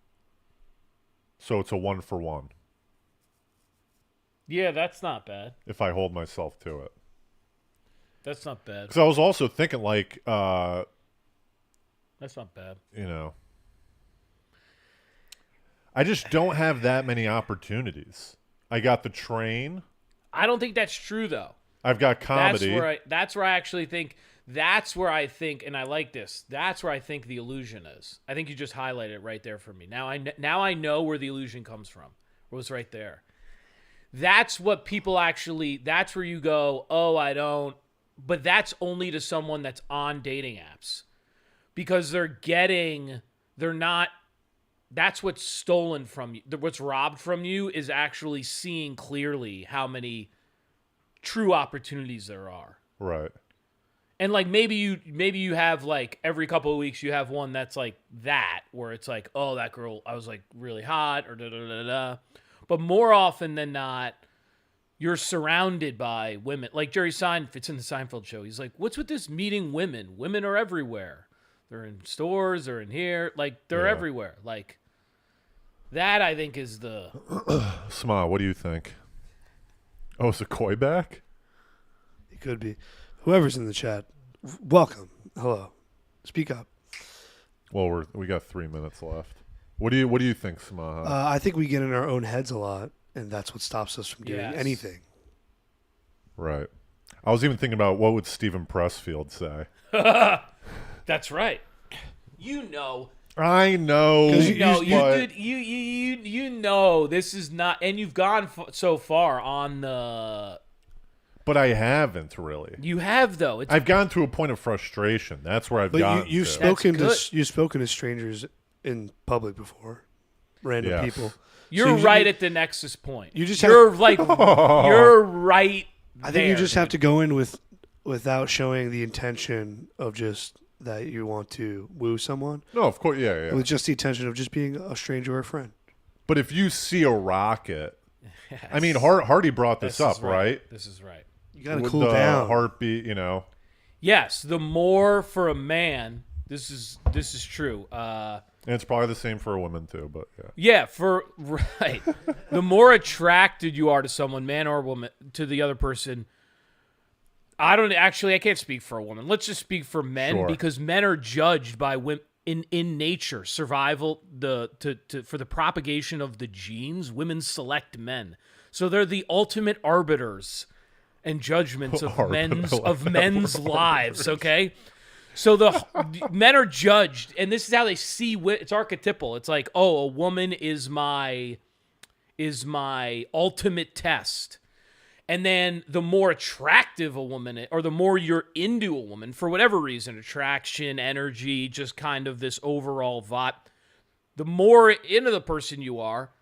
Speaker 1: So it's a 1-for-1.
Speaker 2: Yeah, that's not bad.
Speaker 1: If I hold myself to it.
Speaker 2: That's not bad.
Speaker 1: Because I was also thinking
Speaker 2: that's not bad.
Speaker 1: I just don't have that many opportunities. I got the train.
Speaker 2: I don't think that's true, though.
Speaker 1: I've got comedy.
Speaker 2: That's where I actually think, and I like this, that's where I think the illusion is. I think you just highlighted it right there for me. Now I know where the illusion comes from. It was right there. That's what people actually, that's where you go, oh, I don't, but that's only to someone that's on dating apps. Because that's what's stolen from you. What's robbed from you is actually seeing clearly how many true opportunities there are.
Speaker 1: Right.
Speaker 2: And like maybe you have like every couple of weeks you have one that's like that, where it's like, oh, that girl, I was like really hot, or da da da da. But more often than not, you're surrounded by women. Like Jerry Seinfeld, it's in the Seinfeld show. He's like, what's with this meeting women? Women are everywhere. They're in stores, they're in here, like they're everywhere. Like that, I think, is the.
Speaker 1: Sma, what do you think? Oh, is Koi back?
Speaker 3: It could be. Whoever's in the chat, welcome. Hello. Speak up.
Speaker 1: Well, we got 3 minutes left. What do you think, Sma?
Speaker 3: I think we get in our own heads a lot, and that's what stops us from doing anything.
Speaker 1: Right. I was even thinking about what would Stephen Pressfield say.
Speaker 2: That's right.
Speaker 1: I know.
Speaker 2: You know this is not, and you've gone so far on the.
Speaker 1: But I haven't really.
Speaker 2: You have though.
Speaker 1: I've gotten to a point of frustration. That's where I've gotten.
Speaker 3: You've spoken to strangers in public before, random people.
Speaker 2: You're right at the nexus point.
Speaker 3: You're
Speaker 2: right.
Speaker 3: I think you just have to go in without showing the intention of just that you want to woo someone.
Speaker 1: No, of course, yeah.
Speaker 3: With just the intention of just being a stranger or a friend.
Speaker 1: But if you see a rocket, yes. I mean, Hardy brought this up, right?
Speaker 2: This is right.
Speaker 3: You got to cool down.
Speaker 1: Heartbeat,
Speaker 2: Yes, the more for a man. This is true.
Speaker 1: And it's probably the same for a woman too, but yeah.
Speaker 2: Yeah, right. The more attracted you are to someone, man or woman, to the other person. I can't speak for a woman. Let's just speak for men, because men are judged by women in nature, survival, for the propagation of the genes. Women select men, so they're the ultimate arbiters and judgments of men's lives. Okay, so the men are judged, and this is how they see. It's archetypal. It's like, oh, a woman is my ultimate test. And then the more attractive a woman, or the more you're into a woman, for whatever reason, attraction, energy, just kind of this overall vibe, the more into the person you are,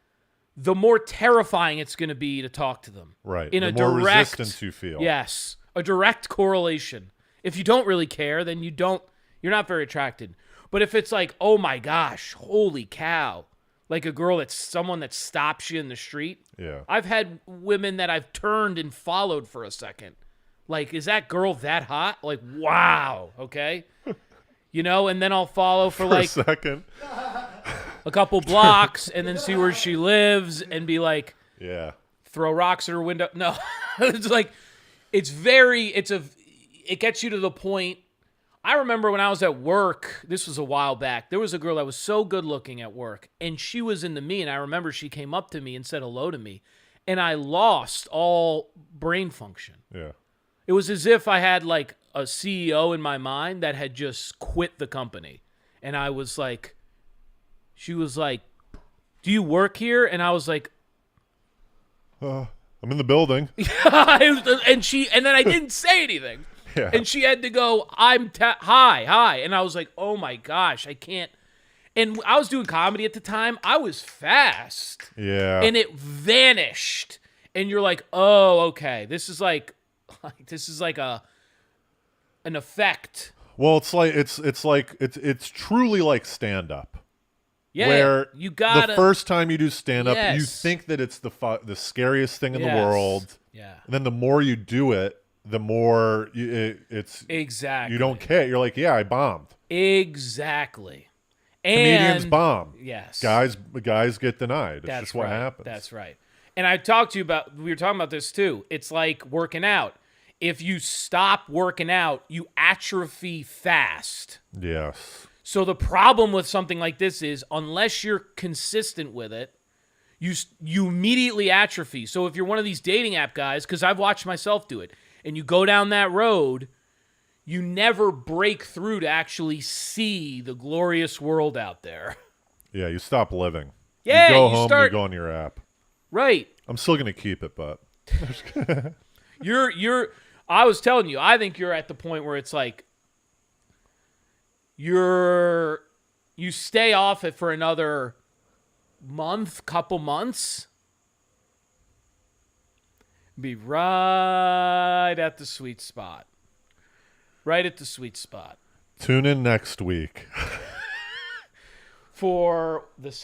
Speaker 2: the more terrifying it's going to be to talk to them.
Speaker 1: Right.
Speaker 2: In
Speaker 1: the
Speaker 2: a
Speaker 1: more
Speaker 2: direct
Speaker 1: resistance you feel.
Speaker 2: Yes, a direct correlation. If you don't really care, then you're not very attracted. But if it's like, oh my gosh, holy cow, like a girl that's someone that stops you in the street.
Speaker 1: Yeah.
Speaker 2: I've had women that I've turned and followed for a second. Like, is that girl that hot? Like, wow, okay. And then I'll follow for like
Speaker 1: a second.
Speaker 2: a couple blocks and then see where she lives and be like,
Speaker 1: Yeah.
Speaker 2: throw rocks at her window. No, it's like, it gets you to the point. I remember when I was at work, this was a while back, there was a girl that was so good looking at work and she was into me. And I remember she came up to me and said hello to me and I lost all brain function.
Speaker 1: Yeah.
Speaker 2: It was as if I had like a CEO in my mind that had just quit the company. And I was like, she was like, do you work here? And I was like,
Speaker 1: I'm in the building.
Speaker 2: and then I didn't say anything.
Speaker 1: Yeah.
Speaker 2: And she had to go, hi. And I was like, oh my gosh, I can't. And I was doing comedy at the time. I was fast.
Speaker 1: Yeah.
Speaker 2: And it vanished. And you're like, oh, okay. This is like an effect.
Speaker 1: Well, it's truly like stand up.
Speaker 2: Yeah.
Speaker 1: Where
Speaker 2: you got
Speaker 1: the first time you do stand up,
Speaker 2: Yes.
Speaker 1: you think that it's the scariest thing in the
Speaker 2: Yes.
Speaker 1: world.
Speaker 2: Yeah.
Speaker 1: And then the more you do it, the more it's
Speaker 2: Exactly.
Speaker 1: you don't care. You're like, yeah, I bombed.
Speaker 2: Exactly.
Speaker 1: Comedians
Speaker 2: And
Speaker 1: bomb.
Speaker 2: yes.
Speaker 1: Guys get denied. It's
Speaker 2: That's
Speaker 1: just what
Speaker 2: right.
Speaker 1: happens.
Speaker 2: That's right. And I talked to you we were talking about this too. It's like working out. If you stop working out, you atrophy fast.
Speaker 1: Yes.
Speaker 2: So the problem with something like this is unless you're consistent with it, you immediately atrophy. So if you're one of these dating app guys, because I've watched myself do it, and you go down that road, you never break through to actually see the glorious world out there.
Speaker 1: Yeah, you stop living.
Speaker 2: Yeah,
Speaker 1: you go
Speaker 2: you
Speaker 1: home,
Speaker 2: start-
Speaker 1: you go on your app.
Speaker 2: Right.
Speaker 1: I'm still gonna keep it, but
Speaker 2: I was telling you, I think you're at the point where it's like you stay off it for another couple months. Be right at the sweet spot. Right at the sweet spot.
Speaker 1: tune in next week.
Speaker 2: For the